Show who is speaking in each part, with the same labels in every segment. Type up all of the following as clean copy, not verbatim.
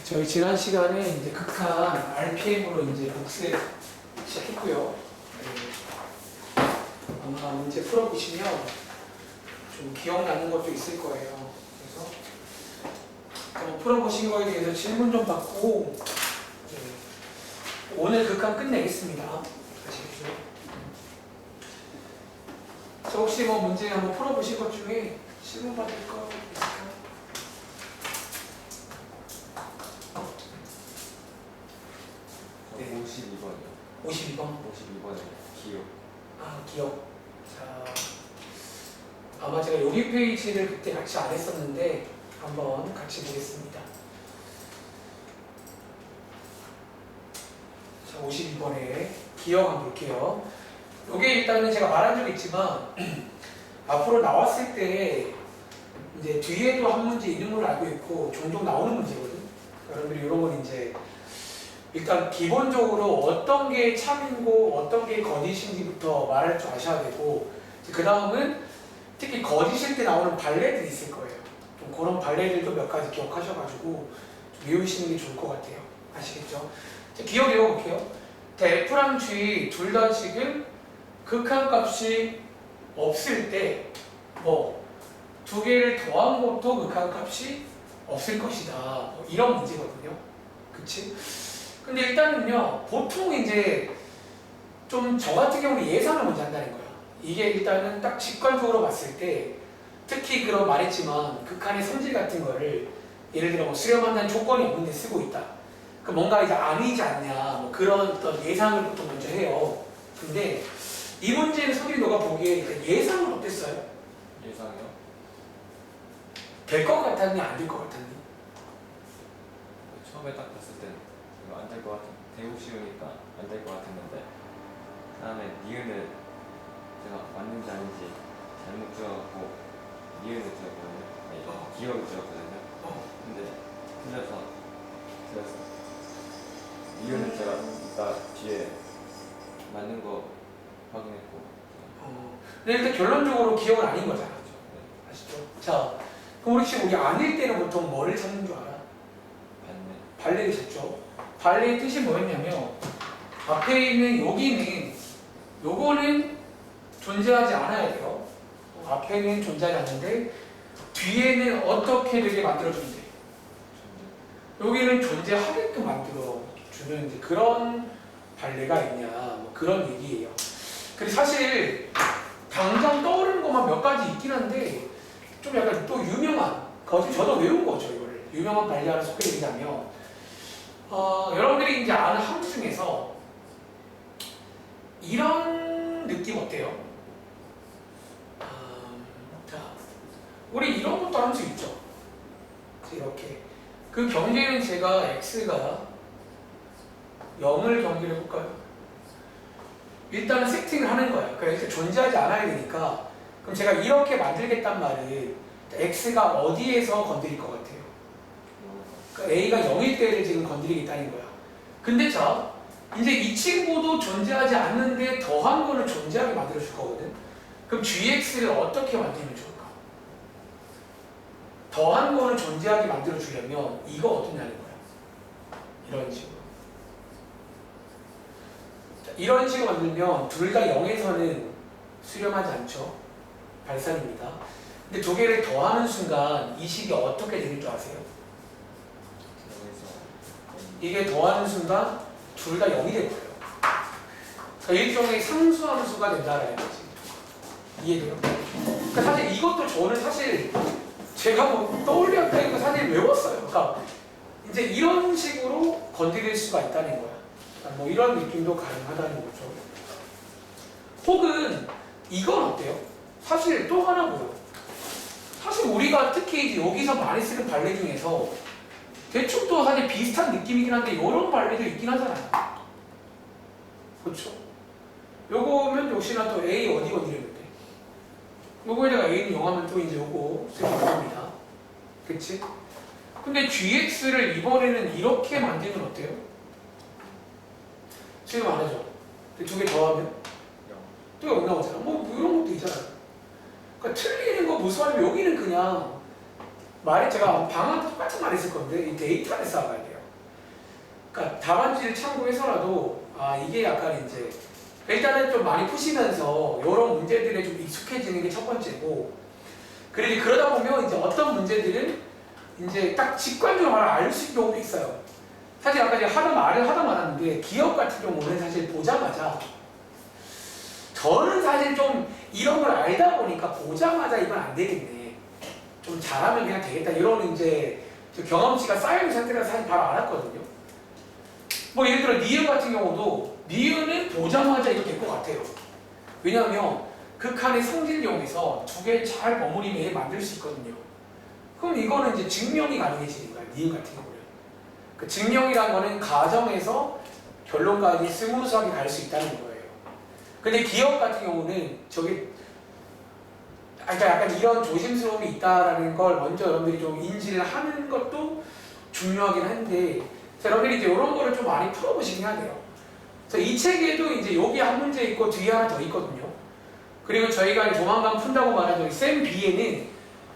Speaker 1: 저희 지난 시간에 이제 극한 RPM으로 이제 복습 시작했고요. 네. 아마 문제 풀어보시면 좀 기억나는 것도 있을 거예요. 그래서 한번 풀어보신 거에 대해서 질문 좀 받고 네. 오늘 극한 끝내겠습니다. 아시겠죠? 저 혹시 뭐 문제 한번 풀어보신 것 중에 질문 받을 거 있을까요?
Speaker 2: 네. 52번이요.
Speaker 1: 52번.
Speaker 2: 52번에 기호.
Speaker 1: 아, 기억. 자, 아마 제가 여기 페이지를 그때 같이 안 했었는데 한번 같이 보겠습니다. 자, 52번에 기억 한번 볼게요. 이게 일단은 제가 말한 적이 있지만 앞으로 나왔을 때 이제 뒤에도 한 문제 있는 걸로 알고 있고 종종 나오는 문제거든. 여러분들이 이런 건 이제 일단 기본적으로 어떤 게 참이고 어떤 게 거짓인지부터 말할 줄 아셔야 되고, 그 다음은 특히 거짓일 때 나오는 발레들이 있을 거예요. 좀 그런 발레들도 몇 가지 기억하셔가지고 좀 외우시는 게 좋을 것 같아요. 아시겠죠? 자, 기억 외워볼게요. F랑 G 둘 다 지금 극한값이 없을 때 뭐 두 개를 더한 것도 극한값이 없을 것이다. 뭐 이런 문제거든요. 그치? 근데 일단은요, 보통 이제 좀 저 같은 경우는 예상을 먼저 한다는 거야. 이게 일단은 딱 직관적으로 봤을 때, 특히 그런 말했지만 극한의 성질 같은 거를 예를 들어 뭐 수렴한다는 조건이 없는데 쓰고 있다. 그 뭔가 이제 아니지 않냐, 뭐 그런 어떤 예상을 보통 먼저 해요. 근데 이 문제는 성질이 너가 보기에 예상은 어땠어요?
Speaker 2: 예상이요?
Speaker 1: 될 것 같았니, 안 될 것 같았니?
Speaker 2: 처음에 딱 봤을 땐 이거 안 될 것 같은, 대우 쉬우니까 안 될 것 같았는데, 그 다음에 니은을 제가 맞는지 아닌지 잘못 지어갖고 니은을 지었거든요. 아니, 기억을 지었거든요. 근데 틀려서 니은을 제가 이따 뒤에 맞는 거 확인했고.
Speaker 1: 근데 일단 결론적으로 기억은 아닌 거잖아.
Speaker 2: 네.
Speaker 1: 아시죠? 자, 그럼 혹시 우리 아닐 때는 보통 뭐를 찾는 줄 알아?
Speaker 2: 맞네.
Speaker 1: 발레를 찾죠. 발레의 뜻이 뭐였냐면 앞에 있는 여기는 요거는 존재하지 않아야 돼요. 앞에는 존재하지 않는데 뒤에는 어떻게 되게 만들어준대. 여기는 존재하게끔 만들어주는 이제 그런 발레가 있냐, 뭐 그런 얘기예요. 근데 사실 당장 떠오르는 것만 몇 가지 있긴 한데 좀 약간 또 유명한, 저도 외운 거죠 이거를. 유명한 발레 하나 소개해드리자면 여러분들이 이제 아는 한국 중에서 이런 느낌 어때요? 자, 우리 이런 것도 할 수 있죠. 이렇게 그 경계는 제가 x가 0을 경계를 해볼까요? 일단은 세팅을 하는 거야. 그러니까 존재하지 않아야 되니까, 그럼 제가 이렇게 만들겠단 말은 x가 어디에서 건드릴 것 같아요? 그러니까 a가 0일 때를 지금 건드리겠다는 거야. 근데 자, 이제 이 친구도 존재하지 않는데 더한 거는 존재하게 만들어줄 거거든. 그럼 gx를 어떻게 만들면 좋을까? 더한 거는 존재하게 만들어주려면 이거 어떠냐는 거야. 이런 식으로. 자, 이런 식으로 만들면 둘 다 0에서는 수렴하지 않죠. 발산입니다. 근데 두 개를 더하는 순간 이 식이 어떻게 되는 줄 아세요? 이게 더하는 순간 둘 다 0이 되고요. 그러니까 일종의 상수함수가 된다라는 거지. 이해돼요? 그러니까 사실 이것도 저는 사실 제가 뭐 떠올렸다니까 사실 외웠어요. 그러니까 이제 이런 식으로 건드릴 수가 있다는 거야. 그러니까 뭐 이런 느낌도 가능하다는 거죠. 혹은 이건 어때요? 사실 또 하나 보여. 사실 우리가 특히 이제 여기서 많이 쓰는 발레 중에서 대충 또 사실 비슷한 느낌이긴 한데 이런 발레도 있긴 하잖아요. 그렇죠? 요거면 역시나 또 A 어디 건드리면 돼? 요거에다가 A는 0 하면 또 이제 요거 쓰면 됩니다. 그치? 근데 GX를 이번에는 이렇게 만들면 어때요? 지금 안 하죠? 두 개 더하면? 또 0 나오잖아. 뭐 이런 것도 있잖아요. 그러니까 틀리는 거 무슨 말이면 여기는 그냥 제가 방한테 똑같은 말 했을 건데 이 데이터를 쌓아가야 돼요. 그러니까 답안지를 참고해서라도 이게 약간 이제 일단은 좀 많이 푸시면서 이런 문제들에 좀 익숙해지는 게 첫 번째고, 그리고 그러다 보면 이제 어떤 문제들은 이제 딱 직관적으로 바로 알 수 있는 경우도 있어요. 사실 아까 제가 말을 하다 말았는데 기업 같은 경우는 사실 보자마자 저는 사실 좀 이런 걸 알다 보니까 보자마자 이건 안 되겠네, 좀 잘하면 그냥 되겠다, 이런 이제 경험치가 쌓여있는 상태라서 사실 바로 알았거든요. 뭐 예를 들어 니은 같은 경우도 니은은 보자마자 이거 될 것 같아요. 왜냐하면 극한의 성질용에서 두 개를 잘 버무리면 만들 수 있거든요. 그럼 이거는 이제 증명이 가능해지는 거예요. 니은 같은 경우는. 그 증명이란 거는 가정에서 결론까지 스무스하게 갈 수 있다는 거예요. 근데 기업 같은 경우는 그러니까 약간 이런 조심스러움이 있다라는 걸 먼저 여러분들이 좀 인지를 하는 것도 중요하긴 한데, 여러분들이 이제 이런 거를 좀 많이 풀어보시긴 해야 돼요. 그래서 이 책에도 이제 여기 한 문제 있고 뒤에 하나 더 있거든요. 그리고 저희가 조만간 푼다고 말한 저기 쌤 B에는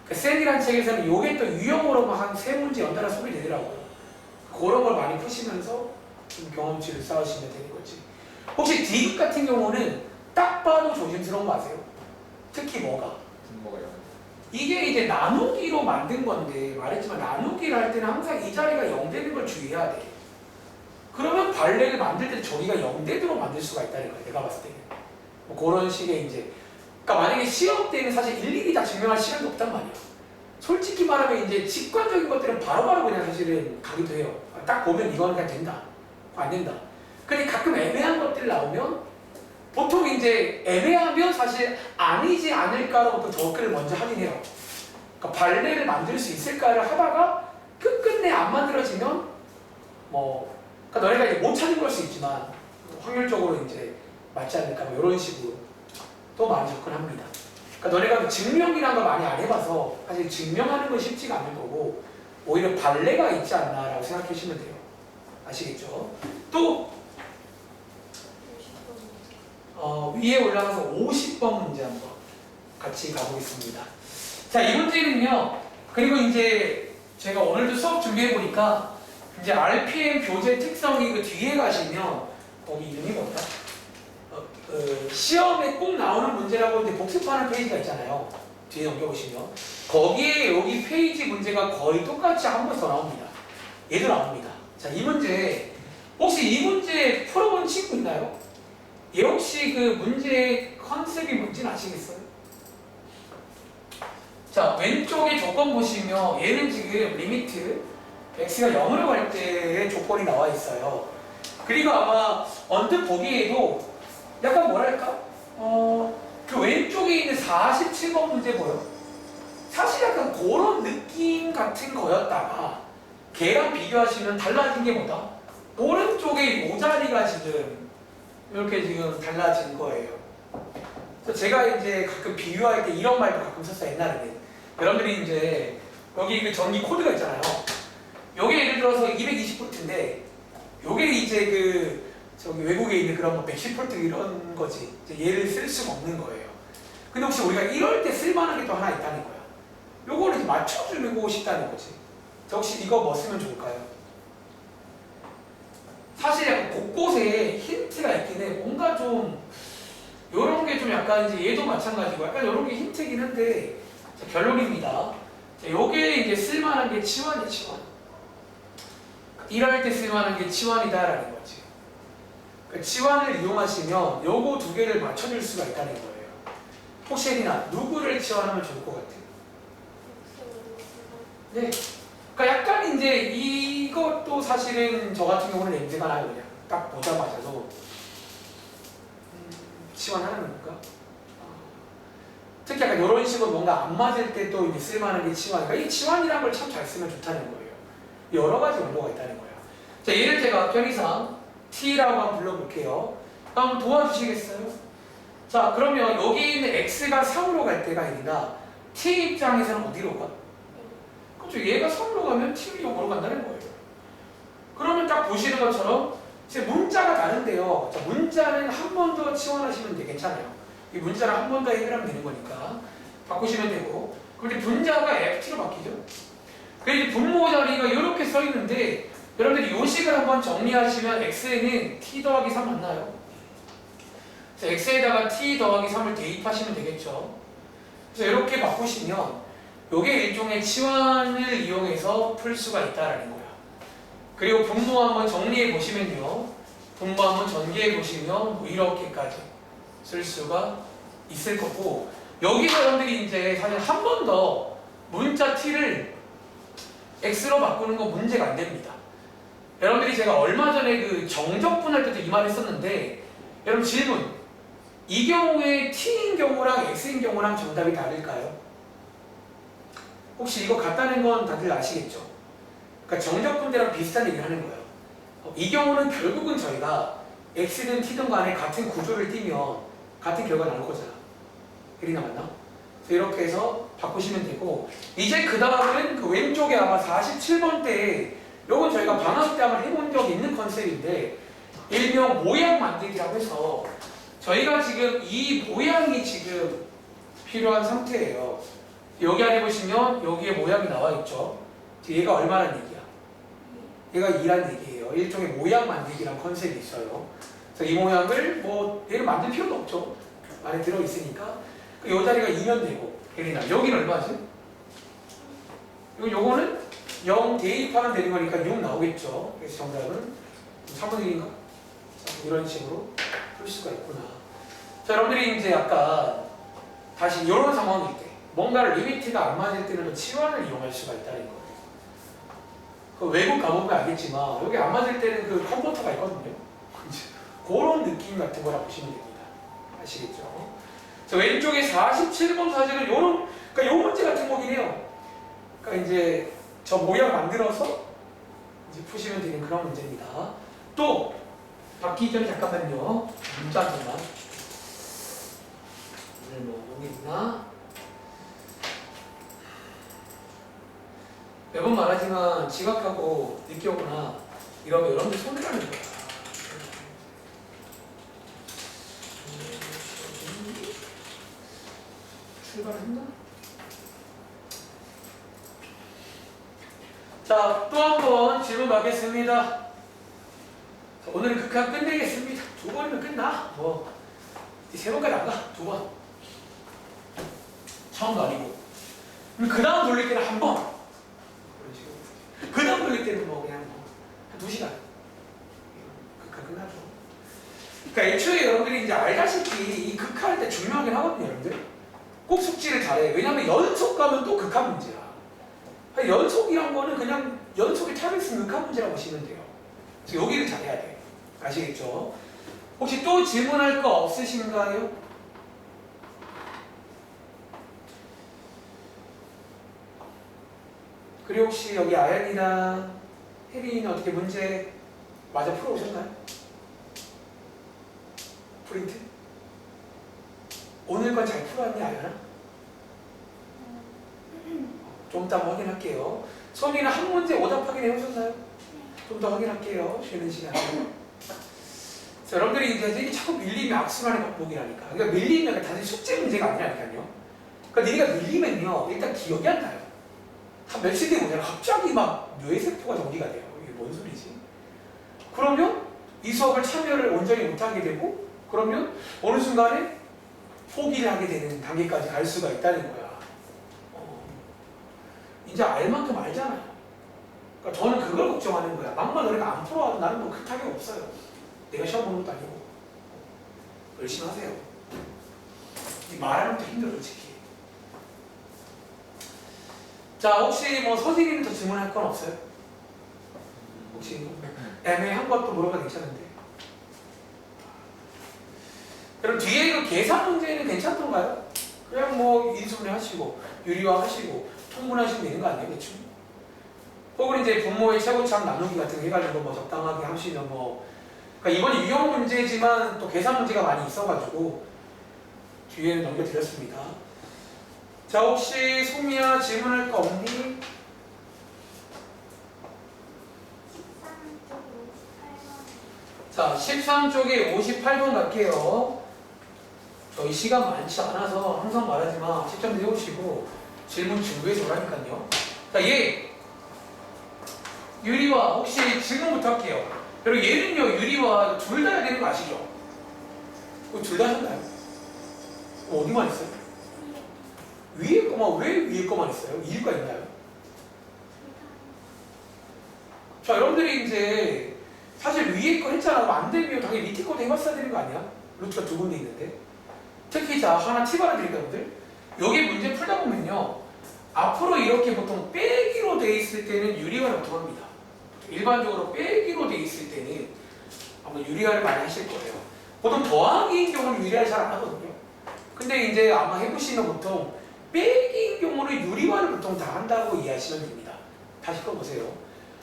Speaker 1: 그 쌤이란 책에서는 요게 또 유형으로 한 3문제 연달아 소개되더라고요. 그런 걸 많이 푸시면서 좀 경험치를 쌓으시면 되는 거지. 혹시 D급 같은 경우는 딱 봐도 조심스러운 거 아세요? 특히 뭐가?
Speaker 2: 뭐가요?
Speaker 1: 이게 이제 나누기로 만든 건데, 말했지만 나누기를 할 때는 항상 이 자리가 0되는 걸 주의해야 돼. 그러면 발레를 만들 때 저기가 0되도록 만들 수가 있다는 거야, 내가 봤을 때는. 뭐 그런 식의 이제, 그러니까 만약에 시험 때는 사실 일일이 다 증명할 시간도 없단 말이야. 솔직히 말하면 이제 직관적인 것들은 바로바로 그냥 사실은 가기도 해요. 딱 보면 이거는 그냥 된다, 안 된다. 근데 가끔 애매한 것들 나오면 보통 이제 애매하면 사실 아니지 않을까로부터 접근을 먼저 하긴 해요. 그러니까 발레를 만들 수 있을까를 하다가 끝끝내 안 만들어지면 그러니까 너네가 이제 못 찾은 걸 수 있지만 확률적으로 이제 맞지 않을까, 뭐 이런 식으로 또 많이 접근합니다. 그러니까 너네가 증명이라는 걸 많이 안 해봐서 사실 증명하는 건 쉽지가 않을 거고 오히려 발레가 있지 않나라고 생각하시면 돼요. 아시겠죠? 또 위에 올라가서 50번 문제 한번 같이 가보겠습니다. 자, 이 문제는요. 그리고 이제 제가 오늘도 수업 준비해보니까 이제 RPM 교재 특성이 그 뒤에 가시면 거기 이름이 뭐다? 시험에 꼭 나오는 문제라고 이제 복습하는 페이지가 있잖아요. 뒤에 넘겨보시면 거기에 여기 페이지 문제가 거의 똑같이 한 번 더 나옵니다. 얘도 나옵니다. 자, 이 문제 혹시 이 문제 풀어본 친구 있나요? 얘 혹시 그 문제의 컨셉이 뭔지는 아시겠어요? 자, 왼쪽에 조건 보시면 얘는 지금 리미트 x가 0으로 갈 때의 조건이 나와 있어요. 그리고 아마 언뜻 보기에도 약간 뭐랄까? 그 왼쪽에 있는 47번 문제 보여? 사실 약간 그런 느낌 같은 거였다가 걔랑 비교하시면 달라진 게 뭐다? 오른쪽에 이 자리가 지금 이렇게 지금 달라진 거예요. 그래서 제가 이제 가끔 비유할 때 이런 말도 가끔 썼어요, 옛날에는. 여러분들이 이제 여기 그 전기 코드가 있잖아요. 요게 예를 들어서 220V인데 요게 이제 저기 외국에 있는 그런 뭐 110V 이런 거지. 이제 얘를 쓸 수가 없는 거예요. 근데 혹시 우리가 이럴 때 쓸만한 게 또 하나 있다는 거야. 요거를 이제 맞춰주고 싶다는 거지. 혹시 이거 뭐 쓰면 좋을까요? 사실 약간 곳곳에 힌트가 있긴 해. 뭔가 좀 요런 게 좀 약간 이제 얘도 마찬가지고 약간 요런 게 힌트긴 한데, 자, 결론입니다. 자, 요게 이제 쓸만한 게 치환이야, 치환. 일할 때 쓸만한 게 치환이다라는 거지. 그러니까 치환을 이용하시면 요거 두 개를 맞춰줄 수가 있다는 거예요. 혹시 혜린아, 누구를 치환하면 좋을 것 같아? 네. 그러니까 약간 이제 이것도 사실은 저 같은 경우는 냄새가 나요. 그냥 딱 보자마자도 치환하는 건가? 특히 약간 이런 식으로 뭔가 안 맞을 때 또 이제 쓸만한 게 치환. 그러니까 이 치환이라는 걸 참 잘 쓰면 좋다는 거예요. 여러 가지 용도가 있다는 거예요. 자, 얘를 제가 편의상 T라고 한번 불러볼게요. 한번 도와주시겠어요? 자, 그러면 여기 있는 X가 3으로 갈 때가 아니라 T 입장에서는 어디로 가? 그렇죠. 얘가 3으로 가면 T는 0으로 간다는 거예요. 그러면 딱 보시는 것처럼 제 문자가 다른데요. 자, 문자는 한 번 더 치환하시면 돼. 괜찮아요. 이 문자를 한 번 더 해결하면 되는 거니까 바꾸시면 되고, 그럼 이제 분자가 FT로 바뀌죠. 그리고 이제 분모 자리가 이렇게 써 있는데 여러분들이 이 식을 한번 정리하시면 x에는 t 더하기 3 맞나요? 그래서 x에다가 t 더하기 3을 대입하시면 되겠죠. 그래서 이렇게 바꾸시면 이게 일종의 치환을 이용해서 풀 수가 있다라는 거야. 그리고 분모 한번 정리해 보시면요. 분모 한번 전개해 보시면 뭐 이렇게까지 쓸 수가 있을 거고, 여기서 여러분들이 이제 사실 한 번 더 문자 t를 x로 바꾸는 건 문제가 안 됩니다. 여러분들이 제가 얼마 전에 그 정적분 할 때도 이 말 했었는데, 여러분 질문, 이 경우에 t인 경우랑 x인 경우랑 정답이 다를까요? 혹시 이거 같다는 건 다들 아시겠죠? 그러니까 정적분대랑 비슷한 얘기를 하는 거예요. 이 경우는 결국은 저희가 x든 t든 간에 같은 구조를 띠면 같은 결과가 나올 거잖아. 혜리나 맞나? 그래서 이렇게 해서 바꾸시면 되고, 이제 그 다음은 그 왼쪽에 아마 47번대에 요건 저희가 방학 때 한번 해본 적이 있는 컨셉인데, 일명 모양 만들기라고 해서 저희가 지금 이 모양이 지금 필요한 상태예요. 여기 안에 보시면 여기에 모양이 나와 있죠. 얘가 얼마란 얘기야? 얘가 2란 얘기예요. 일종의 모양 만들기란 컨셉이 있어요. 그래서 이 모양을 뭐 얘를 만들 필요도 없죠. 안에 들어 있으니까. 이 자리가 2면 되고, 혜린아 여기는 얼마지? 요거는 0 대입하면 되는 거니까 6 나오겠죠. 그래서 정답은 3분의 1인가? 이런 식으로 풀 수가 있구나. 자, 여러분들이 이제 약간 다시 이런 상황일 때 뭔가 리미트가 안 맞을 때는 치환을 이용할 수가 있다는 거예요. 그 외국 가보면 알겠지만 여기 안 맞을 때는 그 컨버터가 있거든요. 그런 느낌 같은 거라 보시면 됩니다. 아시겠죠? 자, 왼쪽에 47번 사진은 요런, 그러니까 요 문제 같은 거긴 해요. 그러니까 이제 저 모양 만들어서 이제 푸시면 되는 그런 문제입니다. 또 바뀌기 전에 잠깐만요. 문자 한 번만. 오늘 뭐 여기 있나? 매번 말하지만 지각하고 늦게 오거나 이러면 여러분들 손해라는 거야. 출발을 했나? 자, 또 한 번 질문 받겠습니다. 자, 오늘은 극한 끝내겠습니다. 2번이면 끝나. 뭐 3번까지 안 가. 2번. 처음도 아니고. 그 다음 돌릴 때는 한 번. 그런 식으로. 그 다음 돌릴 때는 뭐 그냥 한 2시간. 극한 끝나죠. 그러니까 애초에 여러분들이 이제 알다시피 이 극한할 때 중요하긴 하거든요, 여러분들. 꼭 숙지를 잘해. 왜냐면 연속 가면 또 극한 문제야. 연속이란 거는 그냥 연속의 탑을 쓴 극한 문제라고 보시면 돼요. 그래서 여기를 잘해야 돼. 아시겠죠? 혹시 또 질문할 거 없으신가요? 그리고 혹시 여기 아연이나 혜린이는 어떻게 문제 마저 풀어오셨나요? 프린트? 오늘 건 잘 풀어왔니, 아연아? 좀 이따 한번 확인할게요. 소민이는 한 문제 오답 확인해 오셨나요? 좀 더 확인할게요. 쉬는 시간에. 자, 여러분들이 이제 이게 자꾸 밀리면 악순환의 반복이라니까. 그러니까 밀리면 단지 숙제 문제가 아니라니까요. 그러니까 니가 밀리면요, 일단 기억이 안 나요. 한 며칠 뒤에 보잖아. 갑자기 막 뇌세포가 정리가 돼요. 이게 뭔 소리지? 그러면 이 수업을 참여를 온전히 못하게 되고, 그러면 어느 순간에 포기를 하게 되는 단계까지 갈 수가 있다는 거야. 이제 알 만큼 알잖아요. 그러니까 저는 그걸 걱정하는 거야. 막만 너네가 안 풀어와도 나는 뭐 큰 타격 없어요. 내가 시험 보는 것도 아니고. 열심히 하세요. 이 말하는 것도 힘들어, 솔직히. 자, 혹시 뭐 서진이는 더 질문할 건 없어요? 혹시 애매한 것도 물어봐도 괜찮은데. 그럼 뒤에 그 계산 문제는 괜찮던가요? 그냥 뭐 인수분해 하시고 유리화 하시고 통분하시면 되는 거 아니에요? 대충? 혹은 이제 분모의 최고차항 나누기 같은 거 해가지고 뭐 적당하게 하시면 뭐, 그러니까 이번 유형 문제지만 또 계산 문제가 많이 있어가지고 뒤에는 넘겨드렸습니다. 자, 혹시 소미야 질문할 거 없니?
Speaker 3: 13쪽에 58번.
Speaker 1: 자, 13쪽에 58번 갈게요. 저희 시간 많지 않아서 항상 말하지만 채점도 해오시고 질문 준비해서 오라니까요. 자, 얘 유리와 혹시 질문부터 할게요. 그리고 얘는요 유리와 둘 다 해야 되는 거 아시죠? 둘 다 하셨나요? 어디만 있어요? 위에 거만 왜 위에 거만 있어요? 이유가 있나요? 자 여러분들이 이제 사실 위에 거 했잖아. 안 되면 당연히 밑에 거도 해봤어야 되는 거 아니야? 루트가 두 군데 있는데. 특히 자 하나 팁 하나 드릴게요 여러분들. 여기 문제 풀다 보면요 앞으로 이렇게 보통 빼기로 돼 있을 때는 유리화를 보통 합니다. 일반적으로 빼기로 돼 있을 때는 아마 유리화를 많이 하실 거예요. 보통 더하기인 경우는 유리화를 잘 안 하거든요. 근데 이제 아마 해보시면 보통 빼기인 경우는 유리화를 보통 다 한다고 이해하시면 됩니다. 다시 꺼보세요.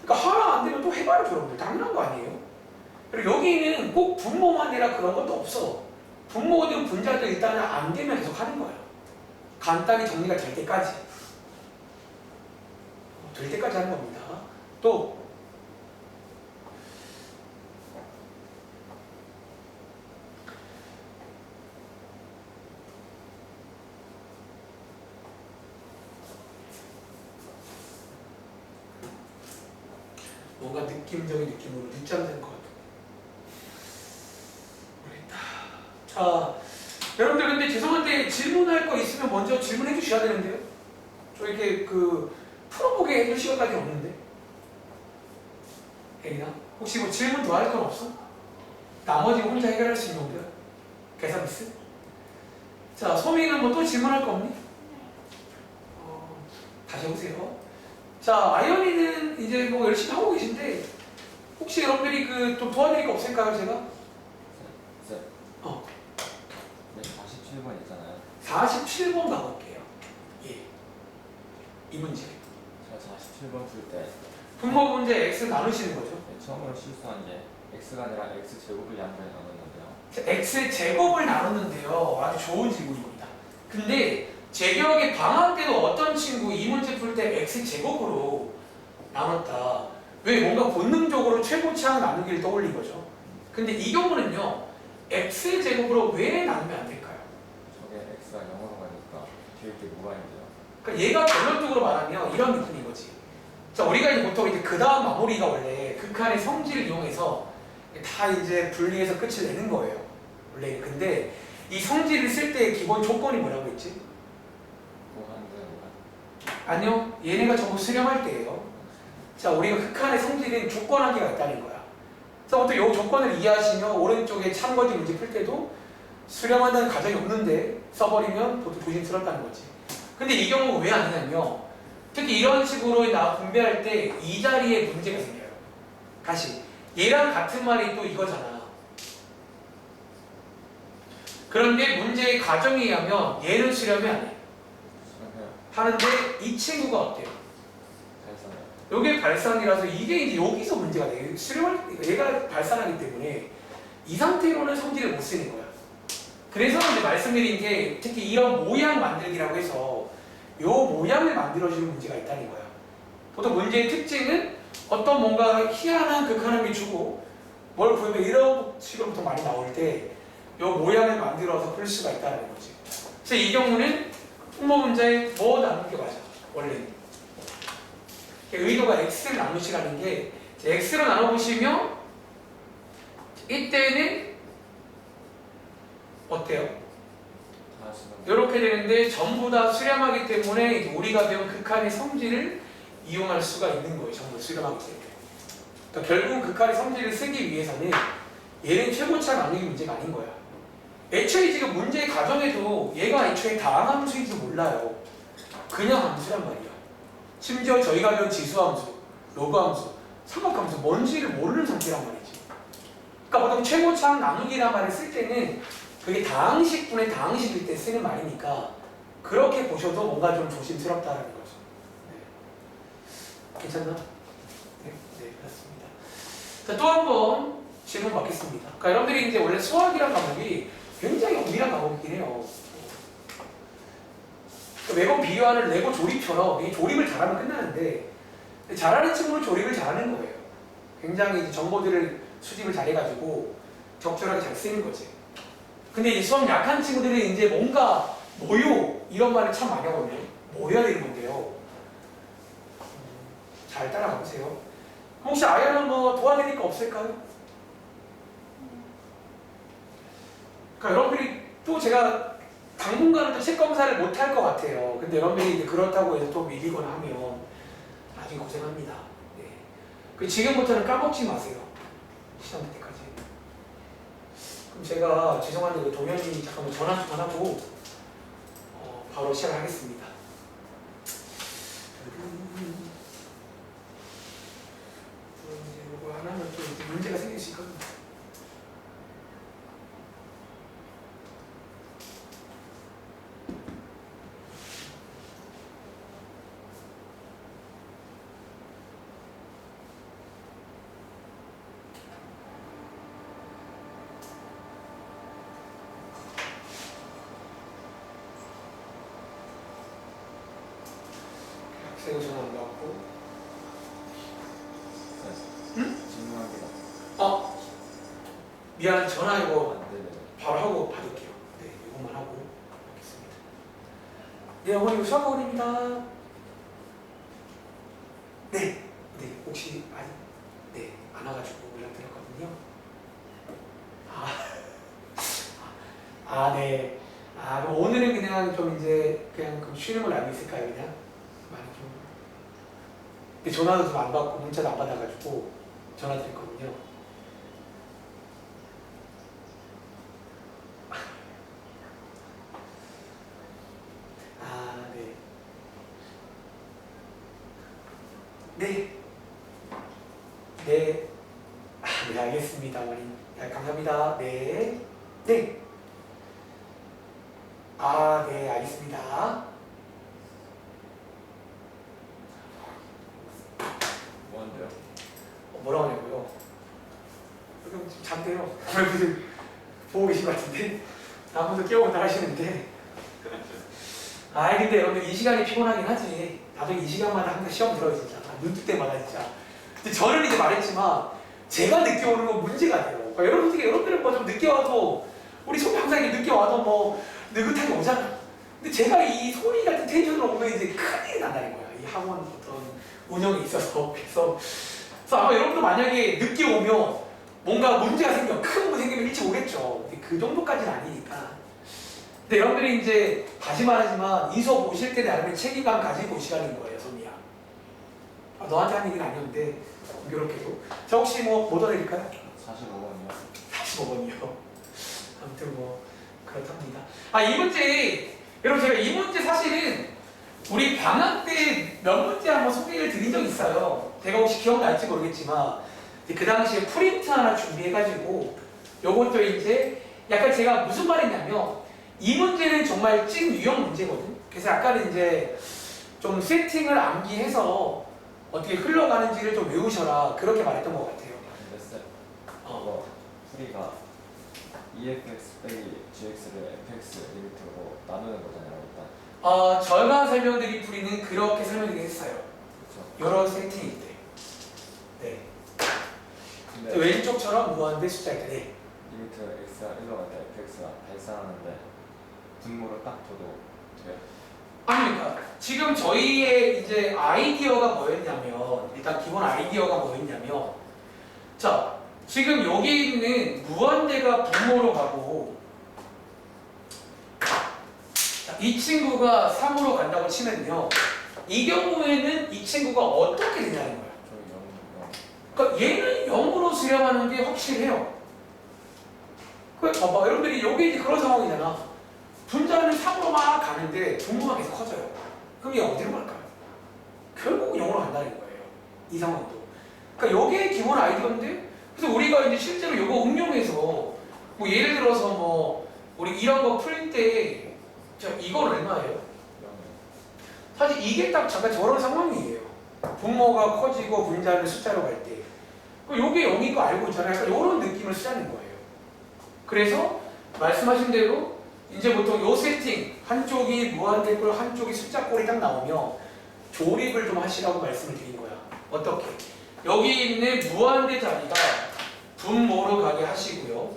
Speaker 1: 그러니까 하나 안 되면 또 해봐야죠 여러분들. 당연한 거 아니에요? 그리고 여기는 꼭 분모만이라 그런 것도 없어. 분모든 분자도 일단은 안 되면 계속 하는 거예요. 간단히 정리가 될 때까지. 될 때까지 하는 겁니다. 또 뭔가 느낌적인 느낌으로 늦잠 잔 것 같아요. 모르겠다. 자, 여러분들 근데 죄송한데 질문할 거 있으면 먼저 질문해 주셔야 되는데요. 저 이렇게 풀어보게 해줄 시간까지 없는데. 혜린아, 혹시 뭐 질문 더 할 건 없어? 나머지 혼자 해결할 수 있는 건데요. 계산 미스? 자, 소민이는 뭐 또 질문할 거 없니? 다시 해보세요. 자, 아이언이는 이제 뭐 열심히 하고 계신데 혹시 여러분들이 좀 도와드릴 거 없을까요, 제가?
Speaker 2: 네.
Speaker 1: 어.
Speaker 2: 네, 47번 있잖아요.
Speaker 1: 47번 가볼게요. 예. 이 문제.
Speaker 2: 제가 47번 풀 때
Speaker 1: 분모 문제 x 나누시는 거죠.
Speaker 2: 처음으로 실수한 게 x가 아니라 x제곱을 양변에 나눴는데요.
Speaker 1: x 제곱을 나눴는데요. 아주 좋은 질문입니다. 근데 제 기억에 방학 때도 어떤 친구 이 문제 풀 때 x 제곱으로 나눴다. 왜 뭔가 본능적으로 최고차항 나누기를 떠올린 거죠. 근데 이 경우는요. x 제곱으로 왜 나누면 안 될까요?
Speaker 2: 저게 x가 0으로 가니까 뒤에 게 무한인데요.
Speaker 1: 그러니까 얘가 결론적으로 말하면 이런 느낌인 거지. 자, 우리가 이제 보통 이제 그 다음 마무리가 원래 극한의 성질을 이용해서 다 이제 분리해서 끝을 내는 거예요. 원래 근데 이 성질을 쓸 때 기본 조건이 뭐라고 했지? 아니요, 얘네가 전부 수렴할 때예요. 자, 우리가 극한의 성질은 조건하기가 있다는 거야. 그래서 보통 이 조건을 이해하시면 오른쪽에 참거지 문제 풀 때도 수렴한다는 가정이 없는데 써버리면 보통 조심스럽다는 거지. 근데 이 경우 왜 안 하냐면요. 특히 이런 식으로 나 분배할 때 이 자리에 문제가 생겨요. 다시 얘랑 같은 말이 또 이거잖아. 그런데 문제의 가정에 의하면 얘는 수렴이 안 해. 하는데 이 친구가 어때요? 요게 발산이라서 이게 이제 여기서 문제가 돼요. 수렴할 얘가 발산하기 때문에 이 상태로는 성질을 못 쓰는 거야. 그래서 이제 말씀드린 게 특히 이런 모양 만들기라고 해서 요 모양을 만들어주는 문제가 있다는 거야. 보통 문제의 특징은 어떤 뭔가 희한한 극한함이 주고 뭘 보면 이런 식으로 보통 많이 나올 때 요 모양을 만들어서 풀 수가 있다는 거지. 그래서 이 경우는 분모 문제에 뭐 나누게 맞아 원래는. 의도가 x를 나누시라는 게 x로 나눠보시면 이때는 어때요? 이렇게 되는데 전부 다 수렴하기 때문에 우리가 배운 극한의 성질을 이용할 수가 있는 거예요. 전부 수렴하기 때문에. 그러니까 결국 극한의 성질을 쓰기 위해서는 얘는 최고차 나누기 문제가 아닌 거야. 애초에 지금 문제의 가정에도 얘가 애초에 다항함수인지 몰라요. 그냥 함수란 말이야. 심지어 저희가 배운 지수함수, 로그함수, 삼각함수 뭔지를 모르는 상태란 말이지. 그러니까 보통 최고차항 나누기란 말을 쓸 때는 그게 다항식분의 다항식일 때 쓰는 말이니까 그렇게 보셔도 뭔가 좀 조심스럽다는 거죠. 네. 괜찮나? 네, 네, 그렇습니다. 자, 또 한 번 질문 받겠습니다. 그러니까 여러분들이 이제 원래 수학이란 과목이 굉장히 엄밀한 과목이긴 해요. 매번 비교하는 레고 조립처럼 이 조립을 잘하면 끝나는데 잘하는 친구는 조립을 잘하는 거예요. 굉장히 이제 정보들을 수집을 잘해가지고 적절하게 잘 쓰는 거지. 근데 이 수학 약한 친구들은 이제 뭔가 뭐요 이런 말을 참 많이 하거든요. 뭐 해야 되는 건데요. 잘 따라가 보세요. 혹시 아야는 뭐 도와드릴 거 없을까요? 그러니까 여러분들이 또 제가 당분간은 또 책 검사를 못 할 것 같아요. 근데 여러분들이 이제 그렇다고 해서 또 밀리거나 하면 나중에 고생합니다. 네. 그 지금부터는 까먹지 마세요. 시험 때까지. 그럼 제가 죄송한데 그 동현이 잠깐만 전화 좀 하고 바로 시작하겠습니다. 이제 이거 하나는 또 이제 문제가 생길 수 있거든요. 학생은 전화 안 받고.
Speaker 2: 질문하기가
Speaker 1: 미안해, 전화 이거
Speaker 2: 안 되네.
Speaker 1: 바로 하고 받을게요. 네, 이것만 하고 받겠습니다. 네, 어머니 수학어머니입니다. 네, 혹시 아직 안 와가지고 연락드렸거든요. 네. 그럼 오늘은 그냥 좀 이제 그냥 쉬는 걸로 알고 있을까요, 그냥? 많이 좀. 근데 전화도 좀 안 받고 문자도 안 받아가지고 전화 드렸거든요. 네. 네, 알겠습니다, 어머니. 네, 감사합니다. 네. 네, 알겠습니다.
Speaker 2: 뭐한대요?
Speaker 1: 뭐라고 하냐고요? 지금 잠대요. 보고 계신 것 같은데? 아무도 깨워본다 하시는데. 근데 여러분들 이 시간이 피곤하긴 하지. 나중에 이 시간마다 항상 시험 들어요, 진짜. 눈 뜰 때마다 진짜. 근데 저는 이제 말했지만, 제가 늦게 오는 건 문제가 돼요. 그러니까 여러분들은 뭐 좀 늦게 와도, 우리 소비 항상 이렇게 늦게 와도 뭐, 느긋하게 오잖아. 근데 제가 이 소리 같은 텐션으로 오면 이제 큰일이 난다는 거야. 이 학원 어떤 운영에 있어서. 그래서 아마 여러분도 만약에 늦게 오면 뭔가 문제가 생겨, 큰 문제 생기면 일찍 오겠죠. 근데 그 정도까지는 아니니까. 근데 여러분들이 이제 다시 말하지만 이 수업 오실 때 나름의 책임감 가지고 오시라는 거예요, 소미야. 너한테 한 얘기는 아니었는데 공교롭게도. 자, 혹시 뭐 얻어드릴까요?
Speaker 2: 45번이요.
Speaker 1: 45번이요. 아무튼 뭐 그렇답니다. 이 문제, 여러분 제가 이 문제 사실은 우리 방학 때 몇 문제 한번 소개를 드린 적 있어요. 제가 혹시 기억날지 모르겠지만 그 당시에 프린트 하나 준비해가지고 요것도 이제 약간 제가 무슨 말했냐면 이 문제는 정말 찐 유형 문제거든. 그래서 약간 이제 좀 세팅을 암기해서 어떻게 흘러가는지를 좀 외우셔라, 그렇게 말했던 것 같아요.
Speaker 2: 근데 쌤, 풀이가 EFX 빼기 GX를 FX 리미트로 나누는 거잖아요, 일단.
Speaker 1: 저희가 설명드린 풀이는 그렇게 설명드리긴 했어요.
Speaker 2: 그렇죠.
Speaker 1: 여러 세팅일 때. 네.
Speaker 2: 근데
Speaker 1: 왼쪽처럼 무한대 숫자일 때. 네.
Speaker 2: 리미트 X가 1로 갈 때 FX가 발산하는데 분모를 딱 둬도 돼요?
Speaker 1: 그러니까 지금 저희의 이제 아이디어가 뭐였냐면, 일단 기본 아이디어가 뭐였냐면, 자, 지금 여기 있는 무한대가 분모로 가고, 자, 이 친구가 3으로 간다고 치면요, 이 경우에는 이 친구가 어떻게 되냐는 거야.
Speaker 2: 저희 0, 0.
Speaker 1: 그러니까 얘는 0으로 수렴하는 게 확실해요. 봐봐, 여러분들이 여기 이제 그런 상황이잖아. 분자는 3으로 막 가는데 분모가 계속 커져요. 그럼 얘 어디로 갈까요? 결국은 0으로 간다는 거예요. 이 상황도. 그러니까 여기에 기본 아이디어인데, 그래서 우리가 이제 실제로 이거 응용해서 뭐 예를 들어서 뭐 우리 이런 거 풀 때, 자, 이건 얼마예요? 사실 이게 딱 잠깐 저런 상황이에요. 분모가 커지고 분자는 숫자로 갈 때. 요게 0인 거 알고 있잖아요. 약간 이런 느낌을 쓰자는 거예요. 그래서 말씀하신 대로 이제 보통 요 세팅, 한쪽이 무한대꼴, 한쪽이 숫자꼴이 딱 나오면 조립을 좀 하시라고 말씀을 드린 거야. 어떻게? 여기 있는 무한대 자리가 분모로 가게 하시고요.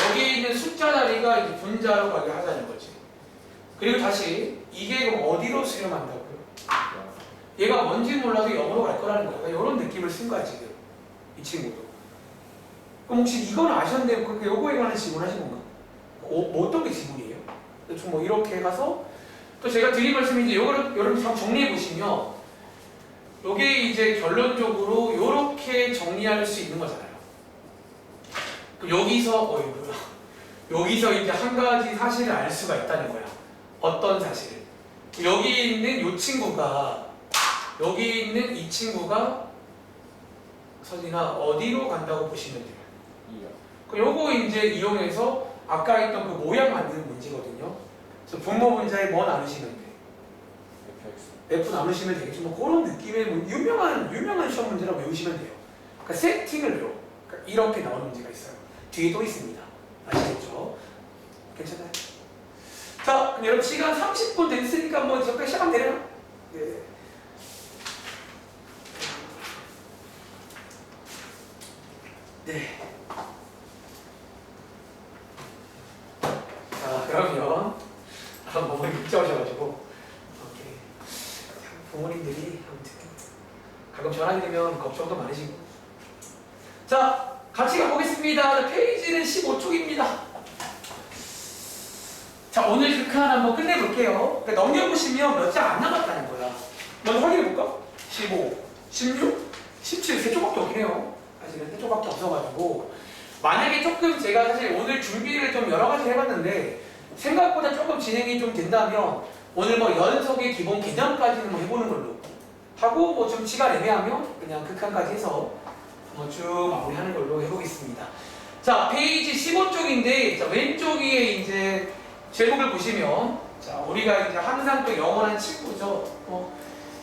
Speaker 1: 여기 있는 숫자 자리가 이제 분자로 가게 하자는 거지. 그리고 다시 이게 그럼 어디로 수렴한다고요? 얘가 뭔지 몰라도 0으로 갈 거라는 거야. 그러니까 이런 느낌을 쓴 거야 지금 이 친구도. 그럼 혹시 이건 아셨는데 요거에 관한 질문하신 건가? 뭐 어떤 게 질문이에요? 대충 뭐 이렇게 가서 또 제가 드린 말씀이 이제 요거를 여러분 잘 정리해 보시면 요게 이제 결론적으로 요렇게 정리할 수 있는 거잖아요. 그럼 여기서 뭐야? 여기서 이제 한 가지 사실을 알 수가 있다는 거야. 어떤 사실을? 여기 있는 요 친구가 여기 있는 이 친구가 선이나 어디로 간다고 보시면 돼요.
Speaker 2: 2요.
Speaker 1: 그럼 요거 이제 이용해서 아까 했던 그 모양 만드는 문제거든요. 그래서 분모 문제에 뭐 나누시면 돼?
Speaker 2: fx.
Speaker 1: F 나누시면 되겠죠. 뭐 그런 느낌의 유명한 시험 문제라고 외우시면 돼요. 그러니까 세팅을 외워. 그러니까 이렇게 나오는 문제가 있어요. 뒤에 또 있습니다. 아시겠죠? 괜찮아요? 자, 그럼 여러분 시간 30분 됐으니까 뭐 잠깐 시간 내려요. 네. 네. 자, 그러면 부모님 문자 오셔가지고 오케이. 부모님들이 아무튼 가끔 전화드리면 걱정도 많으시고. 자, 같이 가보겠습니다. 페이지는 15쪽입니다. 자, 오늘 극한 한번 끝내볼게요. 그러니까 넘겨보시면 몇 장 안 남았다는 거야. 먼저 확인해볼까? 15, 16, 17, 3쪽밖에 없긴 해요. 사실은 3쪽밖에 없어가지고 만약에 조금 제가 사실 오늘 준비를 좀 여러 가지 해봤는데 생각보다 조금 진행이 좀 된다면 오늘 뭐 연속의 기본 개념까지는 뭐 해보는 걸로 하고 뭐 좀 시간 애매하면 그냥 극한까지 해서 뭐 쭉 마무리하는 걸로 해보겠습니다. 자, 페이지 15쪽인데 자, 왼쪽 위에 이제 제목을 보시면 자, 우리가 이제 항상 또 영원한 친구죠.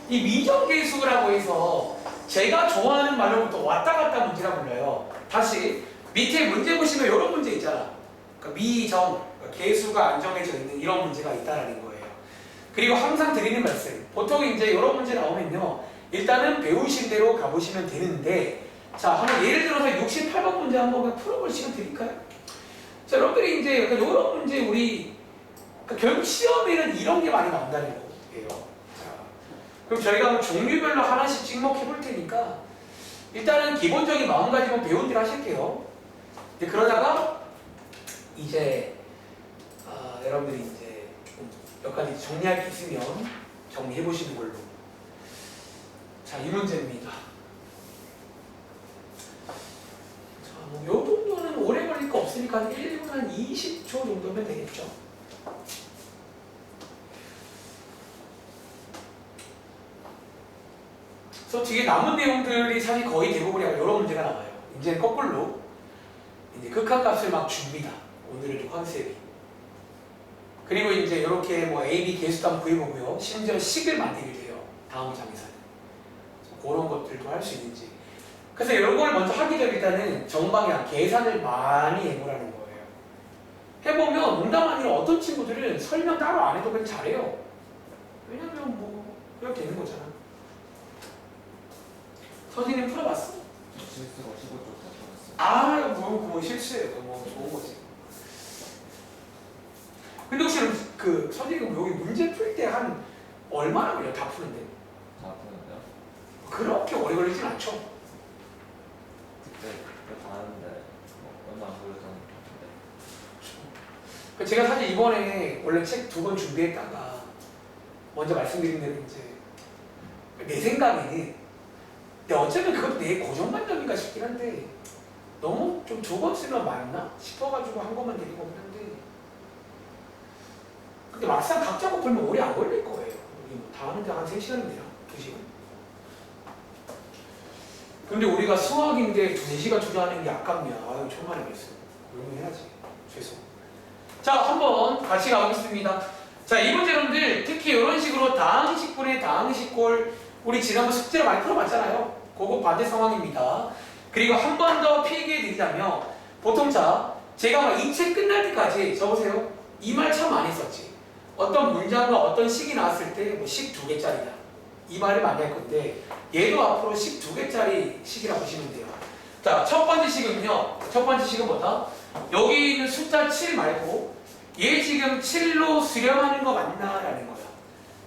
Speaker 1: 이 미정계수라고 해서 제가 좋아하는 말로부터 왔다 갔다 문제라고 불러요. 다시 밑에 문제 보시면 이런 문제 있잖아. 그러니까 미정, 그러니까 계수가 안 정해져 있는 이런 문제가 있다라는 거예요. 그리고 항상 드리는 말씀, 보통 이제 이런 문제 나오면요, 일단은 배우신 대로 가보시면 되는데, 자, 한번 예를 들어서 68번 문제 한번 그냥 풀어볼 시간 드릴까요? 자, 여러분들이 이제 약간 이런 문제 우리 그러니까 결국 시험에는 이런 게 많이 나온다는 거예요. 자, 그럼 저희가 뭐 종류별로 하나씩 찍먹해 볼 테니까 일단은 기본적인 마음가짐은 배운 대로 하실게요. 근데 그러다가 이제 여러분들이 이제 몇 가지 정리할 게 있으면 정리해 보시는 걸로. 자, 이 문제입니다. 자, 뭐 요 정도는 오래 걸릴 거 없으니까 한 1분 한 20초 정도면 되겠죠. 그래서 뒤에 남은 내용들이 사실 거의 대부분이 이런 문제가 나와요. 이제는 거꾸로 이제 극한값을 막 줍니다. 오늘의 컨셉이. 그리고 이제 이렇게 뭐 A, B 개수도 한번 구해보고요. 심지어 식을 만들게 돼요. 다음 장에서는. 그런 것들도 할 수 있는지. 그래서 이런 걸 먼저 하기 전에 일단은 정방향, 계산을 많이 해보라는 거예요. 해보면 농담 아니라 어떤 친구들은 설명 따로 안 해도 그냥 잘해요. 왜냐면 뭐 그냥 되는 거잖아. 선생님 풀어봤어?
Speaker 2: 실수가 15쪽 다 풀었어요.
Speaker 1: 아, 뭐 실수예요. 뭐 좋은 거지. 근데 혹시 그 선생님 여기 문제 풀 때 한 얼마나 걸려? 다 푸는데?
Speaker 2: 다 푸는데요?
Speaker 1: 그렇게 오래 걸리진 않죠.
Speaker 2: 그때 다 하는데 뭐 얼마 안 걸렸던 것 같은데.
Speaker 1: 제가 사실 이번에 원래 책 2권 준비했다가 먼저 말씀드린 대로 이제 내 생각에는 근데 어쩌면 그것도 내 고정관념인가 싶긴 한데 너무 좀 2권 쓰면 맞나 싶어가지고 한 것만 드리고 한데 근데 막상 각자 거 풀면 오래 안 걸릴 거예요. 우리 다 하는데 한 3시간인데요. 2시간. 근데 우리가 수학인데 2시간 투자하는 게 아깝냐. 아유 정말 알겠어요. 그러면 해야지. 죄송. 자, 한번 같이 가보겠습니다. 자, 이 문제놈들 특히 이런 식으로 다항식분의 다항식골 우리 지난번 숙제로 많이 풀어봤잖아요. 그거 반대 상황입니다. 그리고 한 번 더 필기해 드리자면 보통 자 제가 이 책 끝날 때까지 써보세요. 이 말 참 많이 썼지. 어떤 문장과 어떤 식이 나왔을 때 뭐 식 2개짜리다. 이 말을 많이 할 건데 얘도 앞으로 식 2개짜리 식이라고 보시면 돼요. 자, 첫 번째 식은요. 첫 번째 식은 뭐다? 여기 있는 숫자 7 말고 얘 지금 7로 수렴하는 거 맞나? 라는 거야.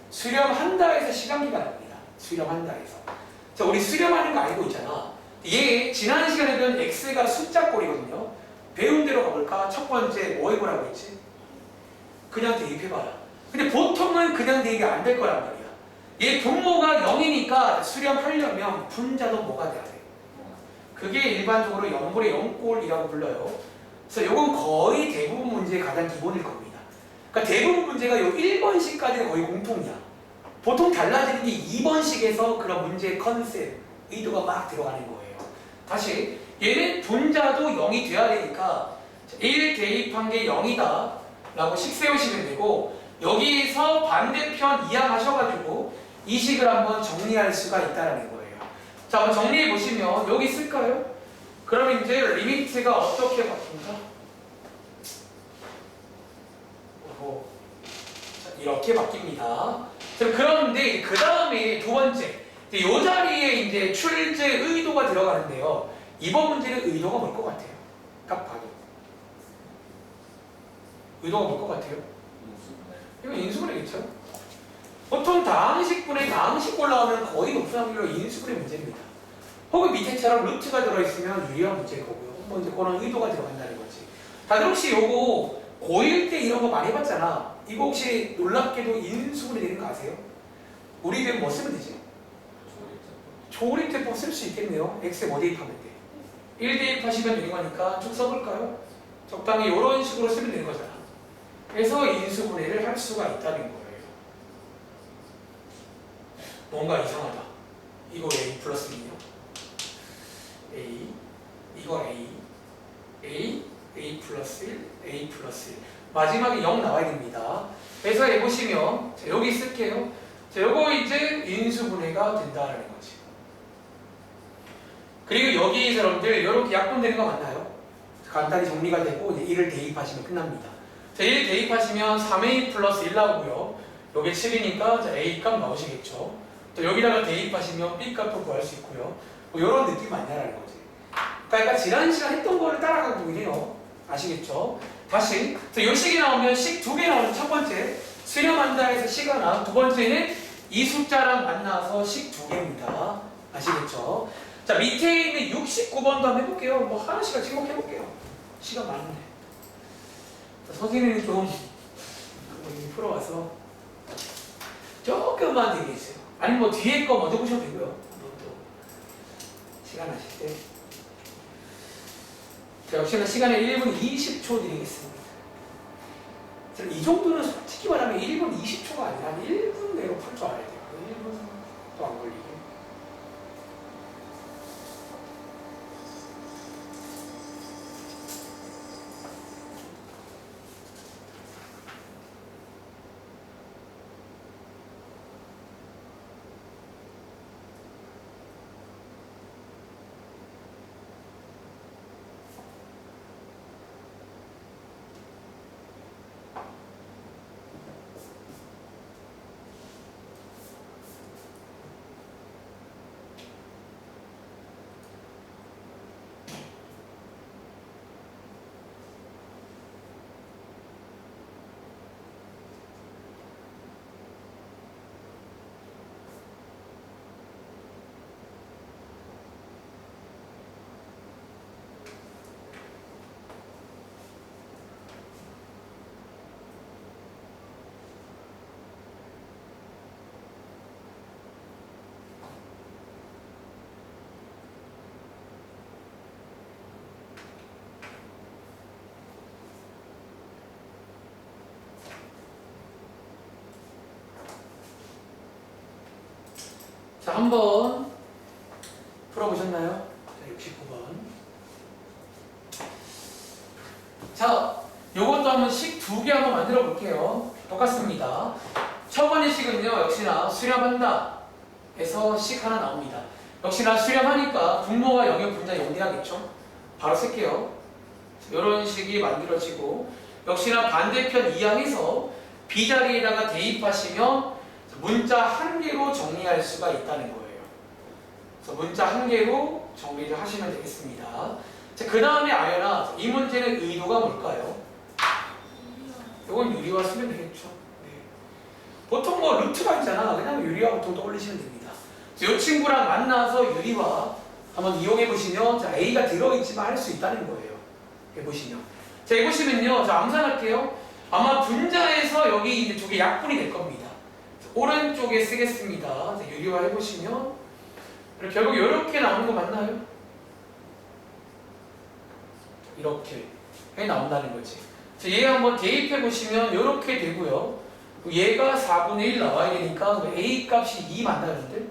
Speaker 1: 수렴한다 해서 시간기가 나옵니다. 수렴한다 해서. 자, 우리 수렴하는 거 알고 있잖아. 얘 지난 시간에 배운 x가 숫자꼴이거든요. 배운 대로 가볼까? 첫 번째 뭐 해보라고 했지? 그냥 대입해봐라. 근데 보통은 그냥 대입이 안 될 거란 말이야. 얘 분모가 0이니까 수렴하려면 분자도 뭐가 돼야 돼? 그게 일반적으로 0분의 0꼴이라고 불러요. 그래서 이건 거의 대부분 문제의 가장 기본일 겁니다. 그러니까 대부분 문제가 요 1번식까지는 거의 공통이야. 보통 달라지는 게 2번식에서 그런 문제의 컨셉, 의도가 막 들어가는 거예요. 다시 얘는 분자도 0이 돼야 되니까 1 대입한 게 0이다 라고 식 세우시면 되고, 여기서 반대편 이항하셔가지고 이 식을 한번 정리할 수가 있다는 거예요. 자, 한번 정리해 보시면 여기 쓸까요? 그럼 이제 리미트가 어떻게 바뀐가? 자, 이렇게 바뀝니다. 자, 그런데 그 다음에 두 번째, 이 자리에 이제 출제 의도가 들어가는데요. 이번 문제는 의도가 뭘 것 같아요? 딱 봐도. 의도가 뭘 것 같아요? 이거 인수분해겠죠? 보통 다항식분의 다항식꼴 나오면 거의 높은 확률로 인수분해 문제입니다. 혹은 밑에처럼 루트가 들어있으면 유리한 문제일 거고요. 뭐 이제 그런 의도가 들어간다는 거지. 다들 혹시 요거 고1 때 이런 거 많이 해봤잖아. 이거 혹시 놀랍게도 인수분해 되는 거 아세요? 우리 배면 뭐 쓰면 되지? 조립대법 쓸 수 있겠네요. x에 뭐 대입하면 돼? 1 대입하시면 되는 거니까 쭉 써볼까요? 적당히 이런 식으로 쓰면 되는 거잖아. 그래서 인수분해를 할 수가 있다는 거예요. 뭔가 이상하다. 이거 a 플러스 2요. a, 이거 a 플러스 1, a 플러스 1. 마지막에 0 나와야 됩니다. 그래서 해보시면, 자, 여기 쓸게요. 자, 요거 이제 인수분해가 된다는 거지. 그리고 여기 사람들 이렇게 약분되는 거 맞나요? 간단히 정리가 되고 이제 1을 대입하시면 끝납니다. 자, 1 대입하시면 3a 플러스 1 나오고요. 요게 7이니까 a 값 나오시겠죠. 또 여기다가 대입하시면 b 값도 구할 수 있고요. 뭐 이런 느낌 맞냐라는 거지. 그러니까 지난 시간 했던 거를 따라가고 있네요. 아시겠죠? 다시 이 식이 나오면 식 두 개 나오는 첫 번째 수렴한다 해서 식 하나, 두 번째는 이 숫자랑 만나서 식 두 개입니다. 아시겠죠? 자, 밑에 있는 69번도 한번 해볼게요. 뭐 하나씩 지목해볼게요. 시간 많은데. 자, 선생님이 좀 풀어와서 조금만 되게 있어요. 아니 뭐 뒤에 거 먼저 보셔도 되고요. 또 시간 나실 때. 자, 역시나 시간에 1분 20초 드리겠습니다. 자, 이 정도는 솔직히 말하면 1분 20초가 아니라 한 1분 내로 풀 줄 알아야 돼요. 1분도 안 걸리고. 자, 한번 풀어보셨나요? 자, 69번. 자, 요것도 한번 식 두 개 한번 만들어 볼게요. 똑같습니다. 첫 번째 식은요, 역시나 수렴한다 해서 식 하나 나옵니다. 역시나 수렴하니까 분모가 0의 분자 0 돼야겠죠? 바로 쓸게요. 이런 식이 만들어지고, 역시나 반대편 이항해서 B자리에다가 대입하시면 문자 한 개로 정리할 수가 있다는 거예요. 그래서 문자 한 개로 정리를 하시면 되겠습니다. 자, 그 다음에 아연아, 이 문제는 의도가 뭘까요? 이건 유리화 쓰면 되겠죠. 네. 보통 뭐 루트가 있잖아. 그냥 유리화 보통 떠올리시면 됩니다. 이 친구랑 만나서 유리화 한번 이용해 보시면 자, A가 들어있지만 할 수 있다는 거예요. 해보시면. 자, 해보시면요. 자, 암산할게요. 아마 분자에서 여기 이제 두 개 약분이 될 겁니다. 자, 오른쪽에 쓰겠습니다. 자, 유리화 해보시면 결국 이렇게 나오는 거 맞나요? 이렇게 해 나온다는 거지. 자, 얘 한번 대입해 보시면 이렇게 되고요. 얘가 4분의 1 나와야 되니까 A 값이 2 맞나요, 여러분들?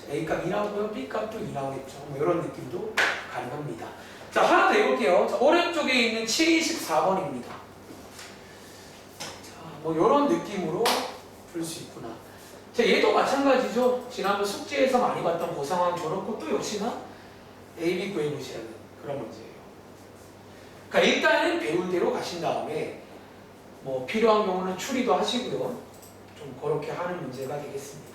Speaker 1: A 값 2 나오고요. B 값도 2 나오겠죠. 뭐 이런 느낌도 가능합니다. 자, 하나 더 해볼게요. 자, 오른쪽에 있는 74번입니다. 자, 뭐 이런 느낌으로 풀 수 있구나. 자, 얘도 마찬가지죠. 지난번 숙제에서 많이 봤던 그 상황 저렇고 또 역시나 A, B 구해보시라는 그런 문제예요. 그러니까 일단은 배운 대로 가신 다음에 뭐 필요한 경우는 추리도 하시고요. 좀 그렇게 하는 문제가 되겠습니다.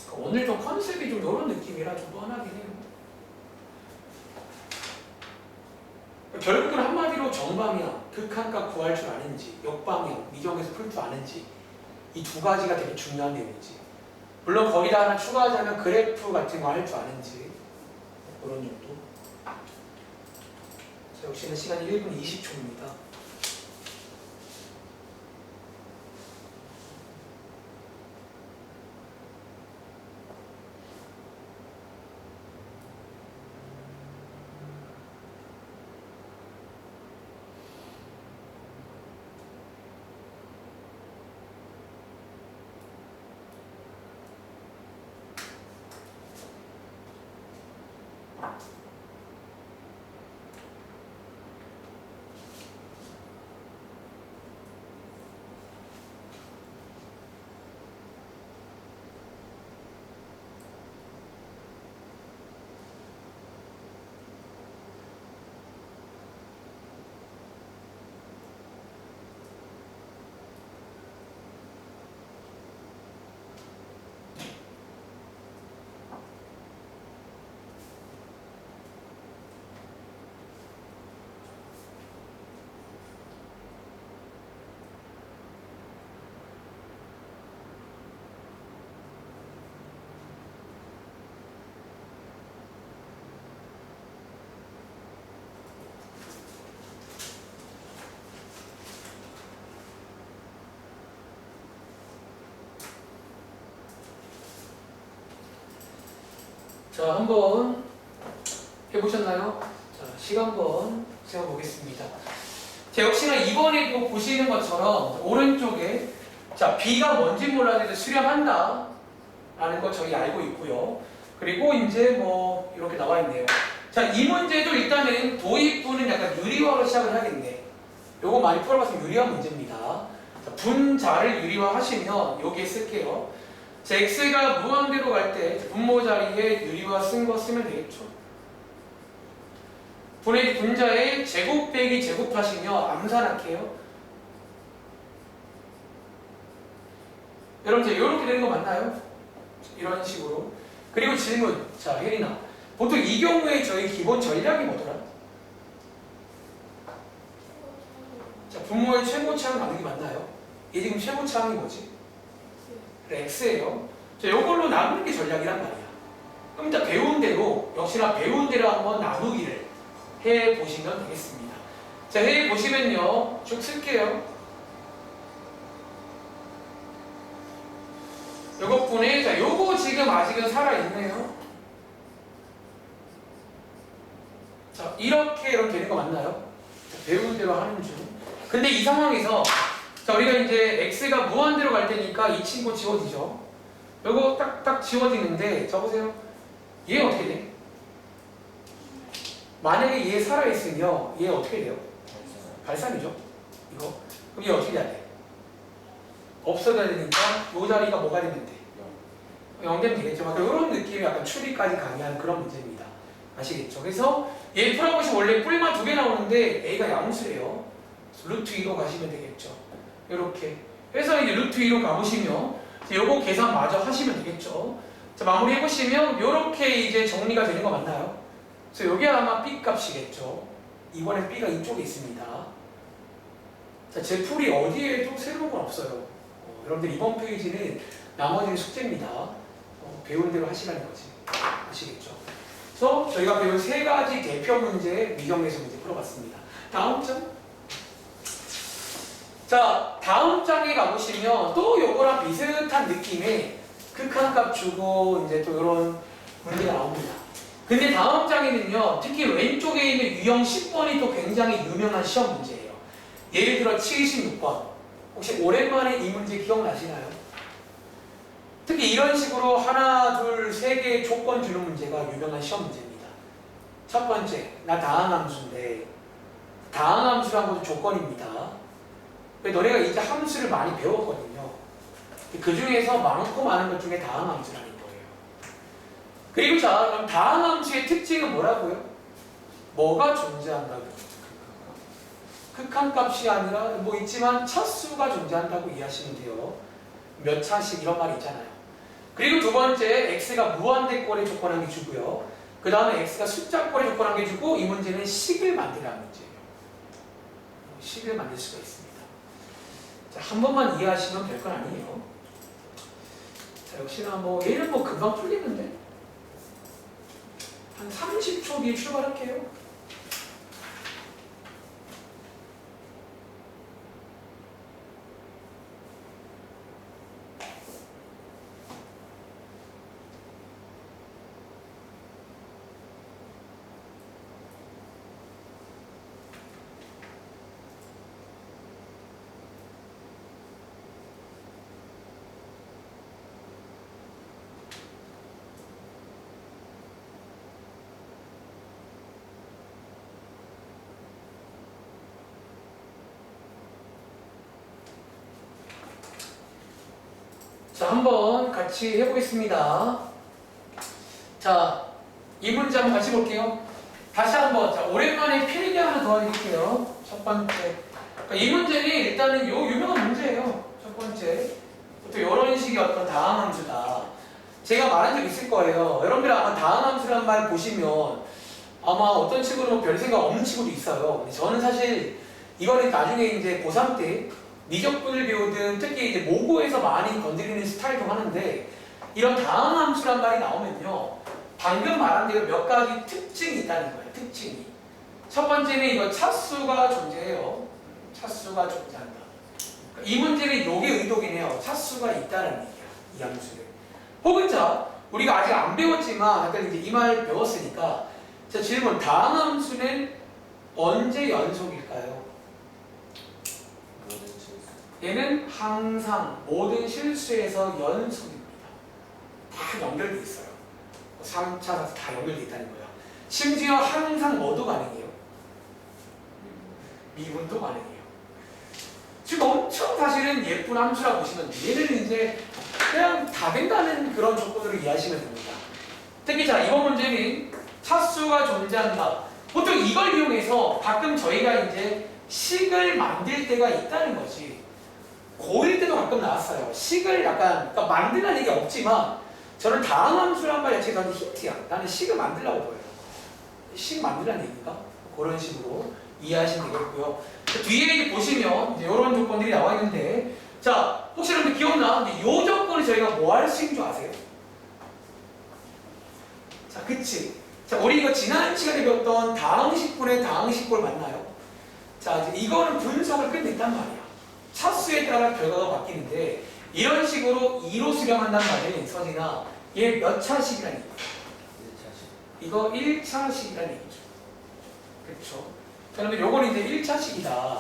Speaker 1: 그러니까 오늘 좀 컨셉이 좀 이런 느낌이라 좀 뻔하긴 해요. 결국은 한마디로 정방향, 극한값 구할 줄 아는지, 역방향, 미정에서 풀 줄 아는지 이 두 가지가 되게 중요한 내용이지. 물론 거기다 하나 추가하자면 그래프 같은 거 할 줄 아는지 그런 정도. 자, 역시나 시간이 1분 20초입니다. 자, 한번 해보셨나요? 자, 시간번 세워보겠습니다. 자, 역시나 이번에도 보시는 것처럼 오른쪽에 자, B가 뭔지 몰라도 수렴한다 라는 거 저희 알고 있고요. 그리고 이제 뭐 이렇게 나와 있네요. 자, 이 문제도 일단은 도입부는 약간 유리화로 시작을 해야겠네. 요거 많이 풀어봤으면 유리화 문제입니다. 자, 분자를 유리화 하시면 여기에 쓸게요. 자, x가 무한대로 갈 때 분모 자리에 유리화 쓴 거 쓰면 되겠죠. 분자의 제곱 빼기 제곱 하시며 암산할게요. 여러분, 이렇게 되는 거 맞나요? 이런 식으로. 그리고 질문. 자, 혜린아. 보통 이 경우에 저희 기본 전략이 뭐더라? 자, 분모의 최고차항 받는 게 맞나요? 얘 지금 최고차항이 뭐지? X예요. 자, 요걸로 나누는 게 전략이란 말이야. 그럼 일단 배운 대로, 역시나 배운 대로 한번 나누기를 해 보시면 되겠습니다. 자, 해 보시면요. 쭉 쓸게요. 요것분에, 자, 요거 지금 아직은 살아있네요. 자, 이렇게 되는 거 맞나요? 자, 배운 대로 하는 중. 근데 이 상황에서 자, 우리가 이제 x가 무한대로 갈 테니까 이 친구 지워지죠. 요거 딱딱 지워지는데 적으세요. 얘 어떻게 돼? 만약에 얘 살아있으면 얘 어떻게 돼요? 발산이죠. 이거. 그럼 얘 어떻게 해야 돼? 없어져야 되니까 요 자리가 뭐가 되면 돼? 0 되면 되겠죠. 이런 느낌의 약간 추리까지 강의하는 그런 문제입니다. 아시겠죠? 그래서 얘 풀어보시면 원래 뿔만 2개 나오는데 A가 양수래요. 루트 2로 가시면 되겠죠. 이렇게 해서 이제 루트 2로 가보시면 요거 계산 마저 하시면 되겠죠. 자, 마무리 해보시면 요렇게 이제 정리가 되는 거 맞나요? 그래서 요게 아마 B 값이겠죠. 이번엔 B가 이쪽에 있습니다. 자, 제 풀이 어디에도 새로운 건 없어요. 여러분들 이번 페이지는 나머지는 숙제입니다. 배운 대로 하시라는 거지. 아시겠죠? 그래서 저희가 배운 세 가지 대표 문제, 미정에서 문제 풀어봤습니다. 다음 장. 자, 다음 장에 가보시면 또 요거랑 비슷한 느낌의 극한값 주고 이제 또 이런 문제가 나옵니다. 근데 다음 장에는요, 특히 왼쪽에 있는 유형 10번이 또 굉장히 유명한 시험 문제예요. 예를 들어 76번. 혹시 오랜만에 이 문제 기억나시나요? 특히 이런 식으로 하나, 둘, 세 개의 조건 주는 문제가 유명한 시험 문제입니다. 첫 번째, 나 다항함수인데 다항함수란 것도 조건입니다. 너네가 이제 함수를 많이 배웠거든요. 그 중에서 많고 많은 것 중에 다항함수라는 거예요. 그리고 자, 그럼 다항함수의 특징은 뭐라고요? 뭐가 존재한다고? 극한값이 아니라 뭐 있지만 차수가 존재한다고 이해하시면 돼요. 몇 차씩 이런 말이 있잖아요. 그리고 두 번째, x가 무한대꼴의 조건한 게 주고요. 그 다음에 x가 숫자꼴의 조건한 게 주고 이 문제는 식을 만들라는 문제예요. 식을 만들 수가 있습니다. 자, 한 번만 이해하시면 될 건 아니에요. 자, 역시나 뭐 얘는 뭐 금방 풀리는데 한 30초 뒤에 출발할게요. 자, 한번 같이 해보겠습니다. 자, 이 문제 한번 같이 볼게요. 다시 한번, 자, 오랜만에 필기 하나 더 해드릴게요. 첫 번째. 그러니까 이 문제는 일단은 요 유명한 문제예요. 첫 번째. 또 이런 식의 어떤 다항함수다. 제가 말한 적 있을 거예요. 여러분들 아마 다항함수라는 말 보시면 아마 어떤 친구는 별 생각 없는 친구도 있어요. 근데 저는 사실 이거는 나중에 이제 고3 때 미적분을 배우든 특히 이제 모고에서 많이 건드리는 스타일도 하는데 이런 다항함수란 말이 나오면요. 방금 말한 대로 몇 가지 특징이 있다는 거예요. 특징이. 첫 번째는 이거 차수가 존재해요. 차수가 존재한다. 이 문제는 요게 의도긴 해요. 차수가 있다는 얘기야. 이 함수를. 혹은 자, 우리가 아직 안 배웠지만 아까 이제 이 말 배웠으니까 자, 질문. 다항함수는 언제 연속일까요? 얘는 항상 모든 실수에서 연속입니다. 다 연결돼 있어요. 3차, 4차 다 연결돼 있다는 거예요. 심지어 항상 뭐도 가능해요? 미분도 가능해요. 지금 엄청 사실은 예쁜 함수라고 보시면 얘는 이제 그냥 다 된다는 그런 조건으로 이해하시면 됩니다. 특히 자, 이번 문제는 차수가 존재한다. 보통 이걸 이용해서 가끔 저희가 이제 식을 만들 때가 있다는 거지. 고1 때도 가끔 나왔어요. 식을 약간, 그러니까 만들라는 얘기 없지만 저는 다항함수란 말 자체가 힌트야. 나는 식을 만들라고 보여요. 식 만들라는 얘기인가? 그런 식으로 이해하시면 되겠고요. 뒤에 이제 보시면 이제 이런 조건들이 나와 있는데, 자, 혹시 여러분들 기억나? 근데 이 조건을 저희가 뭐 할 수 있는 줄 아세요? 자, 그치? 자, 우리 이거 지난 시간에 배웠던 다항식분의 다항식골 맞나요? 자, 이제 이거는 분석을 끝냈단 말이야. 차수에 따라 결과가 바뀌는데 이런 식으로 2로 수렴한단 말이에요. 서진아, 얘 몇 차식이라는 얘기야?
Speaker 2: 1차식.
Speaker 1: 이거 1차식이라는 얘기죠. 그렇죠? 그러면 요거는 이제 1차식이다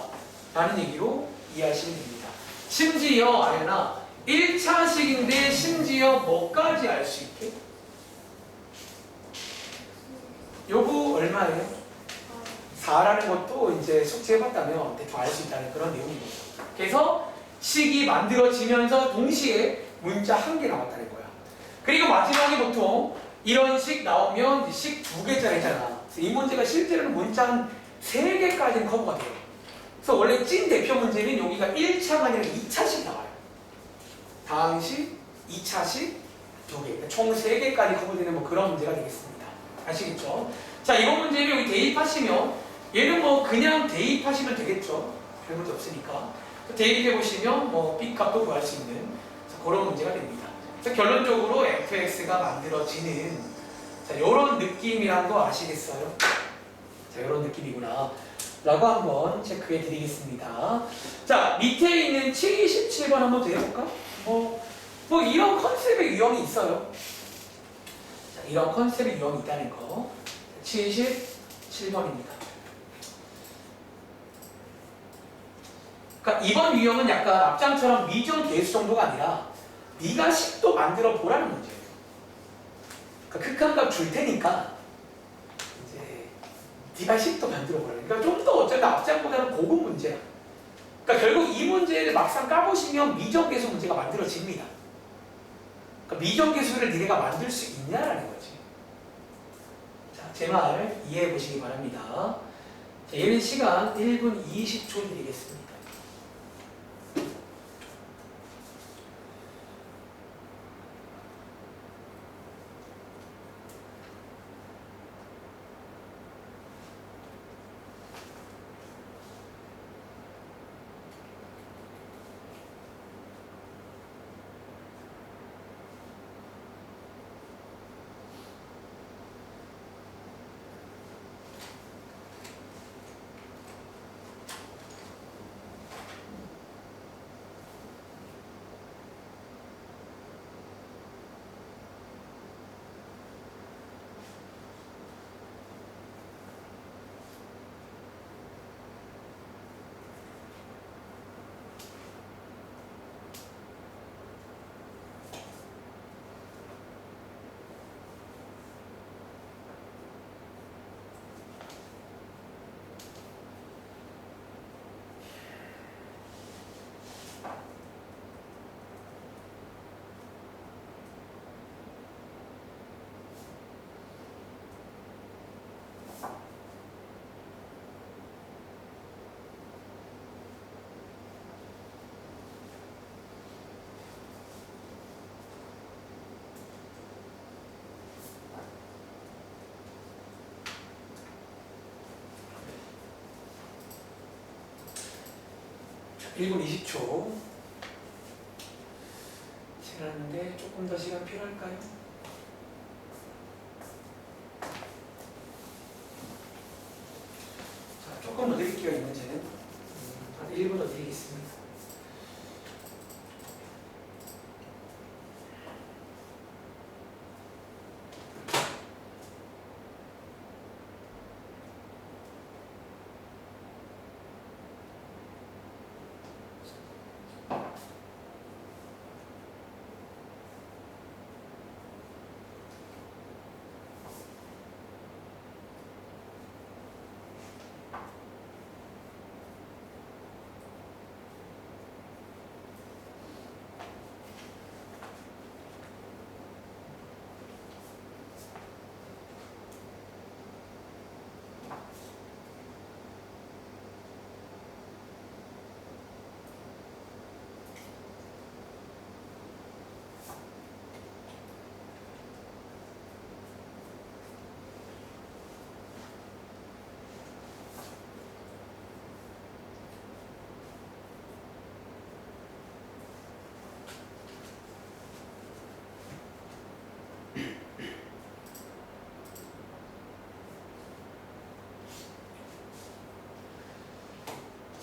Speaker 1: 라는 얘기로 이해하시면 됩니다. 심지어 아연아 1차식인데 심지어 뭐까지 알 수 있게? 요거 얼마예요? 4라는 것도 이제 숙제해봤다면 대충 알 수 있다는 그런 내용입니다. 그래서 식이 만들어지면서 동시에 문자 1개 나왔다는 거야. 그리고 마지막에 보통 이런 식 나오면 식 2개짜리잖아. 이 문제가 실제로는 문자 한 3개까지는 커버가 돼요. 그래서 원래 찐 대표 문제는 여기가 1차가 아니라 2차씩 나와요. 다항식, 2차식, 2개. 그러니까 총 3개까지 커버되는 뭐 그런 문제가 되겠습니다. 아시겠죠? 자, 이번 문제를 여기 대입하시면 얘는 뭐 그냥 대입하시면 되겠죠. 별 문제 없으니까. 대입해 보시면 뭐 B값도 구할 수 있는 그런 문제가 됩니다. 그래서 결론적으로 fx가 만들어지는 자, 이런 느낌이란 거 아시겠어요? 자, 이런 느낌이구나 라고 한번 체크해 드리겠습니다. 자, 밑에 있는 77번 한번 더 해볼까? 뭐 이런 컨셉의 유형이 있어요. 자, 이런 컨셉의 유형이 있다는 거. 77번입니다. 그러니까 이번 유형은 약간 앞장처럼 미정 개수 정도가 아니라 네가 식도 만들어 보라는 문제예요. 그러니까 극한값 줄 테니까 이제 네가 식도 만들어 보라는. 그러니까 좀 더 어쩌다 앞장보다는 고급 문제야. 그러니까 결국 이 문제를 막상 까보시면 미정 개수 문제가 만들어집니다. 그러니까 미정 개수를 니네가 만들 수 있냐라는 거지. 자, 제 말 이해해 보시기 바랍니다. 자, 얘는 시간 1분 20초 드리겠습니다. 자, 1분 20초 지났는데 조금 더 시간 필요할까요? 자, 조금 더 드릴게요. 이 문제는 한 1분 더 드리겠습니다.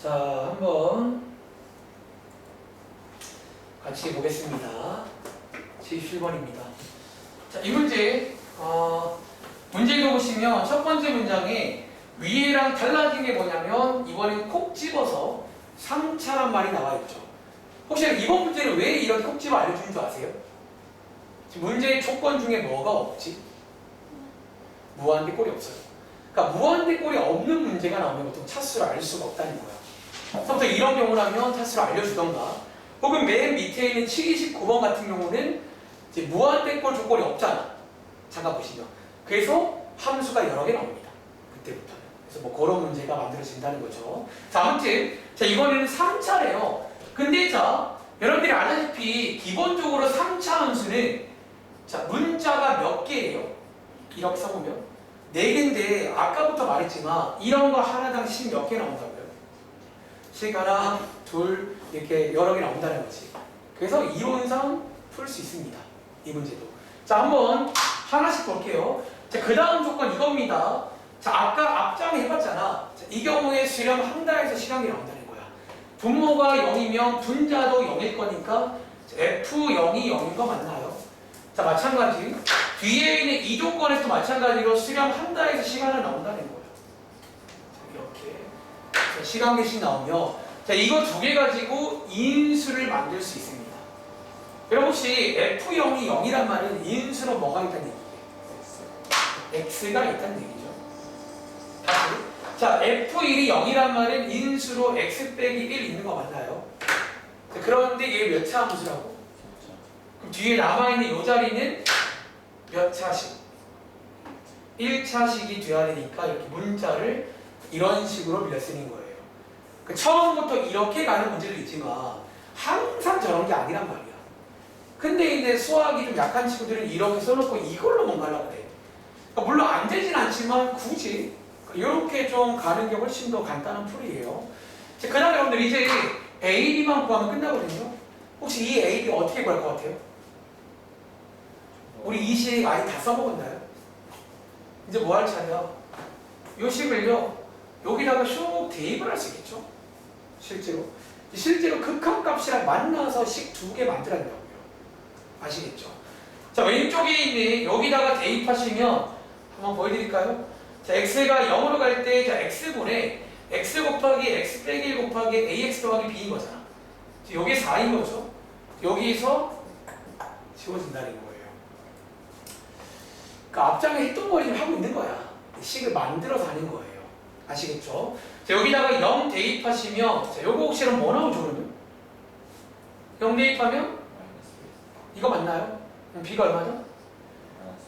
Speaker 1: 자, 한번 같이 보겠습니다. 77번입니다. 자, 이 문제, 문제 읽어보시면 첫 번째 문장에 위에랑 달라진 게 뭐냐면 이번엔 콕 집어서 3차란 말이 나와 있죠. 혹시 이번 문제는 왜 이런 콕 집어 알려주는 줄 아세요? 지금 문제의 조건 중에 뭐가 없지? 무한대꼴이 없어요. 그러니까 무한대꼴이 없는 문제가 나오면 보통 차수를 알 수가 없다는 거야. 처음부터 이런 경우라면 차수를 알려주던가, 혹은 맨 밑에 있는 79번 같은 경우는 이제 무한대꼴 조건이 없잖아. 잠깐 보시면. 그래서 함수가 여러 개 나옵니다. 그때부터는. 그래서 뭐 그런 문제가 만들어진다는 거죠. 자, 아무튼 자, 이번에는 3차래요. 근데 자, 여러분들이 아다시피 기본적으로 3차 함수는 자, 문자가 몇 개예요? 이렇게 써보면 4개인데 아까부터 말했지만 이런 거 하나당 식 몇 개 나온다고요? 식 하나, 둘 이렇게 여러 개 나온다는 거지. 그래서 이론상 풀 수 있습니다. 이 문제도. 자, 한번 하나씩 볼게요. 자, 그 다음 조건 이겁니다. 자, 아까 앞장에 해봤잖아. 자, 이 경우에 수렴 함다에서 실험이 나온다는 거야. 분모가 0이면 분자도 0일 거니까 F0이 0인 거 맞나요? 자, 마찬가지. 뒤에 있는 이 조건에서도 마찬가지로 수렴 함다에서 시간을 나온다는 거예요. 자, 이렇게. 자, 시간 계식 나오며, 자, 이거 두 개 가지고 인수를 만들 수 있습니다. 그럼 혹시 F0이 0이란 말은 인수로 뭐가 있다는 얘기예요? X가 있다는 얘기죠. 다시. 자, F1이 0이란 말은 인수로 X 빼기 1 있는 거 맞나요? 자, 그런데 얘 몇 차 함수라고? 그럼 뒤에 남아있는 이 자리는 몇 차식? 1차식이 돼야 되니까 이렇게 문자를 이런 식으로 밀어 쓰는 거예요. 그 처음부터 이렇게 가는 문제도 있지만 항상 저런 게 아니란 말이야. 근데 이제 수학이 좀 약한 친구들은 이렇게 써놓고 이걸로 뭔가 하려고 그래. 그러니까 물론 안 되진 않지만 굳이 이렇게 좀 가는 게 훨씬 더 간단한 풀이에요. 그 다음에 여러분들 이제 AB만 구하면 끝나거든요. 혹시 이 AB 어떻게 구할 것 같아요? 우리 이 식 아예 다 써먹었나요? 이제 뭐 할 차례야? 이 식을요 여기다가 슉 대입을 할 수 있겠죠? 실제로 극한값이랑 만나서 식 두 개 만들어낸다고요. 아시겠죠? 자, 왼쪽에 있는 여기다가 대입하시면 한번 보여드릴까요? 자, x가 0으로 갈 때 자, x분의 x 곱하기 x 빼기 1 곱하기 ax 더하기 b인 거잖아. 여기 4인 거죠. 여기서 지워진다는 거예요. 그러니까 앞장에 했던 거 지금 하고 있는 거야. 식을 만들어서 하는 거예요. 아시겠죠? 자, 여기다가 0 대입하시면 자, 요거 혹시 그럼 뭐 나오죠 그러면? 0 대입하면 이거 맞나요? 그럼 b가 얼마죠?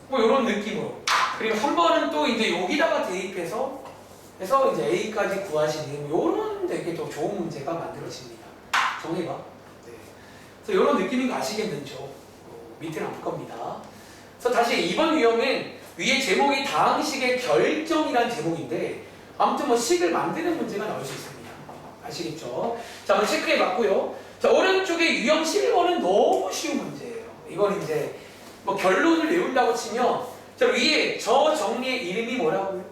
Speaker 1: 뭐 이런 느낌으로. 그리고 한 번은 또 이제 여기다가 대입해서 해서 이제 a까지 구하시는 이런 되게 더 좋은 문제가 만들어집니다. 정해봐. 네. 그래서 이런 느낌인 거 아시겠는죠? 밑에는 안 볼 겁니다. 그래서 다시 이번 유형은 위에 제목이 다항식의 결정이라는 제목인데 아무튼 뭐 식을 만드는 문제가 나올 수 있습니다. 아시겠죠? 자, 한번 체크해 봤고요. 자, 오른쪽에 유형 11번은 너무 쉬운 문제예요. 이건 이제 뭐 결론을 외운다고 치면 자, 위에 저 정리의 이름이 뭐라고요?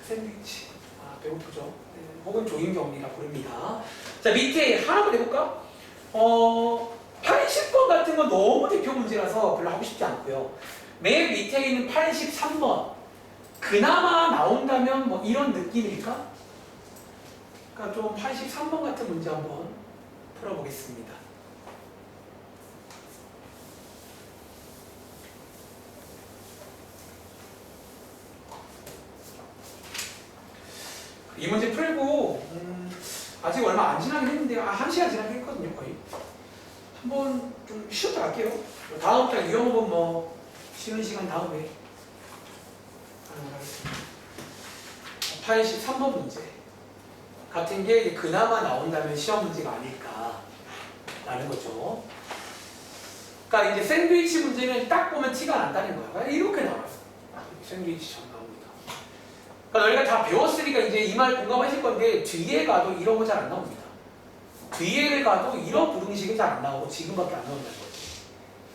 Speaker 1: 샌드위치. 아, 배고프죠? 네, 혹은 조인경리라 부릅니다. 자, 밑에 하나만 해볼까? 80번 같은 건 너무 대표 문제라서 별로 하고 싶지 않고요. 맨 밑에 있는 83번. 그나마 나온다면 뭐 이런 느낌일까? 그러니까 좀 83번 같은 문제 한번 풀어보겠습니다. 이 문제 풀고 아직 얼마 안 지나긴 했는데 1시간 지나긴 했거든요. 거의 한번 좀 쉬었다 갈게요. 다음 달 유형은 뭐 쉬는 시간 다음에 하는 걸 하겠습니다. 83번 문제 같은 게 그나마 나온다면 시험 문제가 아닐까라는 거죠. 그러니까 이제 샌드위치 문제는 딱 보면 티가 난다는 거예요. 이렇게 나와요. 샌드위치처럼 나옵니다. 그러니까 너희가 다 배웠으니까 이제 이 말 공감하실 건데 뒤에 가도 이런 거 잘 안 나옵니다. 뒤에를 가도 이런 부등식이 잘 안 나오고 지금밖에 안 나온다는 거지.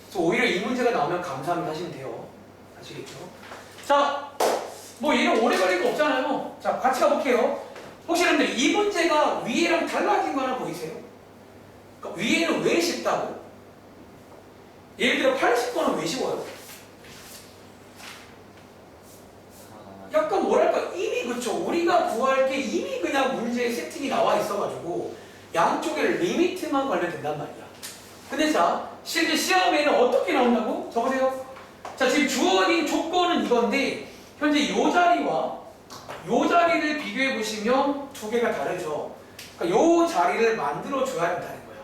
Speaker 1: 그래서 오히려 이 문제가 나오면 감사합니다 하시면 돼요. 아시겠죠? 자, 뭐 얘는 오래 걸릴 거 없잖아요. 자, 같이 가볼게요. 혹시 여러분들 이 문제가 위에랑 달라진 거 하나 보이세요? 그러니까 위에는 왜 쉽다고? 예를 들어 80번은 왜 쉬워요? 약간 뭐랄까 이미 그쵸 우리가 구할 게 이미 그냥 문제의 세팅이 나와 있어가지고 양쪽에 리미트만 걸면 된단 말이야. 근데 자 실제 시험에는 어떻게 나온다고? 적으세요. 자 지금 주어진 조건은 이건데 현재 요 자리와 요 자리를 비교해 보시면 두 개가 다르죠. 그러니까 요 자리를 만들어 줘야 된다는 거야.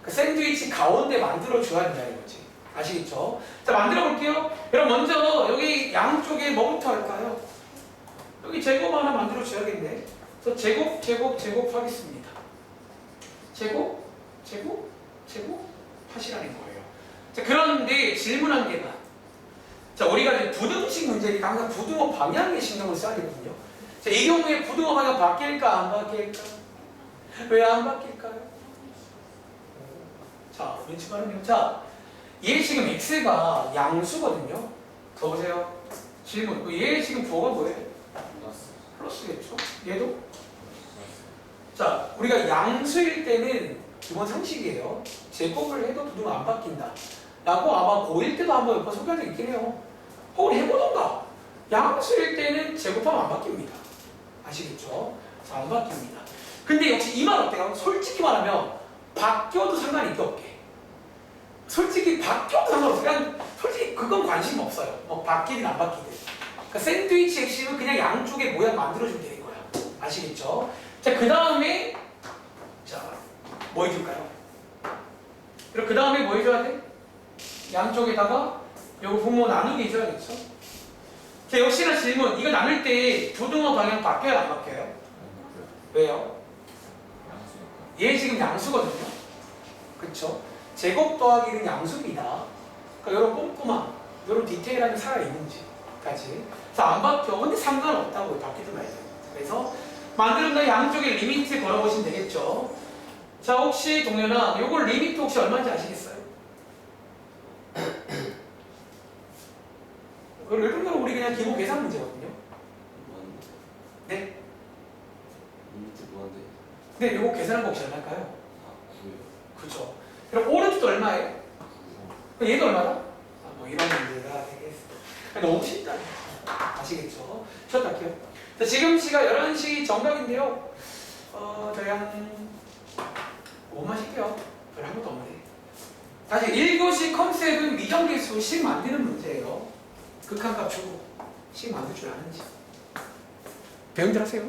Speaker 1: 그 샌드위치 가운데 만들어 줘야 된다는 거지. 아시겠죠? 자, 만들어 볼게요. 여러분, 먼저 여기 양쪽에 뭐부터 할까요? 여기 제곱 하나 만들어 줘야겠네. 그래서 제곱 하겠습니다. 제곱 하시라는 거예요. 자, 그런데 질문 한 개만. 자, 우리가 이제 부등식 문제니까 항상 부등호 방향에 신경을 써야 되거든요. 자, 이 경우에 부등호 방향 바뀔까, 안 바뀔까? 왜 안 바뀔까요? 자, 왼쪽 가는요. 자, 얘 지금 x가 양수거든요. 더 보세요. 질문. 얘 지금 부호가 뭐예요? 플러스겠죠? 얘도? 자, 우리가 양수일 때는 기본 상식이에요. 제곱을 해도 부등은 안 바뀐다. 라고 아마 고1 때도 한번 옆에 소개한 적 있긴 해요. 혹은 해보던가. 양수일 때는 제곱하면 안 바뀝니다. 아시겠죠? 자, 안 바뀝니다. 근데 역시 이 말 어때요? 솔직히 말하면 바뀌어도 상관이 있게 없게. 솔직히 바뀌어도 상관없어요. 그냥 솔직히 그건 관심 없어요. 뭐 바뀌든 안 바뀌든. 그러니까 샌드위치 핵심은 그냥 양쪽의 모양 만들어주면 되는 거야. 아시겠죠? 자, 그 다음에 자, 뭐 해줄까요? 그리고 그 다음에 뭐 해줘야 돼? 양쪽에다가 요거 분모 나누기 해줘야겠죠? 자, 역시나 질문. 이거 나눌 때 조등호 방향 바뀌어요? 안 바뀌어요? 왜요?
Speaker 2: 양수니까.
Speaker 1: 얘 지금 양수거든요? 그쵸? 제곱 더하기는 양수입니다. 그러니까 이런 꼼꼼함, 이런 디테일함이 살아있는지까지. 그래서 안 바뀌어. 근데 상관없다고 바뀌든 말든. 그래서 만드는 거 양쪽에 리미트 걸어보시면 되겠죠? 자, 혹시 동현아, 요걸 리미트 혹시 얼마인지 아시겠어요? 이런 거는 우리 그냥 기본 계산 문제거든요. 네?
Speaker 4: 리미트 뭐한데?
Speaker 1: 네, 요거 계산한 거 혹시 얼마일까요?
Speaker 4: 아, 9요.
Speaker 1: 그쵸? 그럼 오른쪽도 얼마예요? 그럼 얘도 얼마다? 아, 뭐 이런 문제가 되겠어. 너무 쉽다. 아시겠죠? 쉬었다 할게요. 자, 지금 시가 11시 정각인데요. 저희 한 5만 쉴게요. 별 한 것도 없는데. 다시 1교시 컨셉은 미정계수 식 만드는 문제예요. 극한값 주고 식 만들 줄 아는지. 배움들 하세요.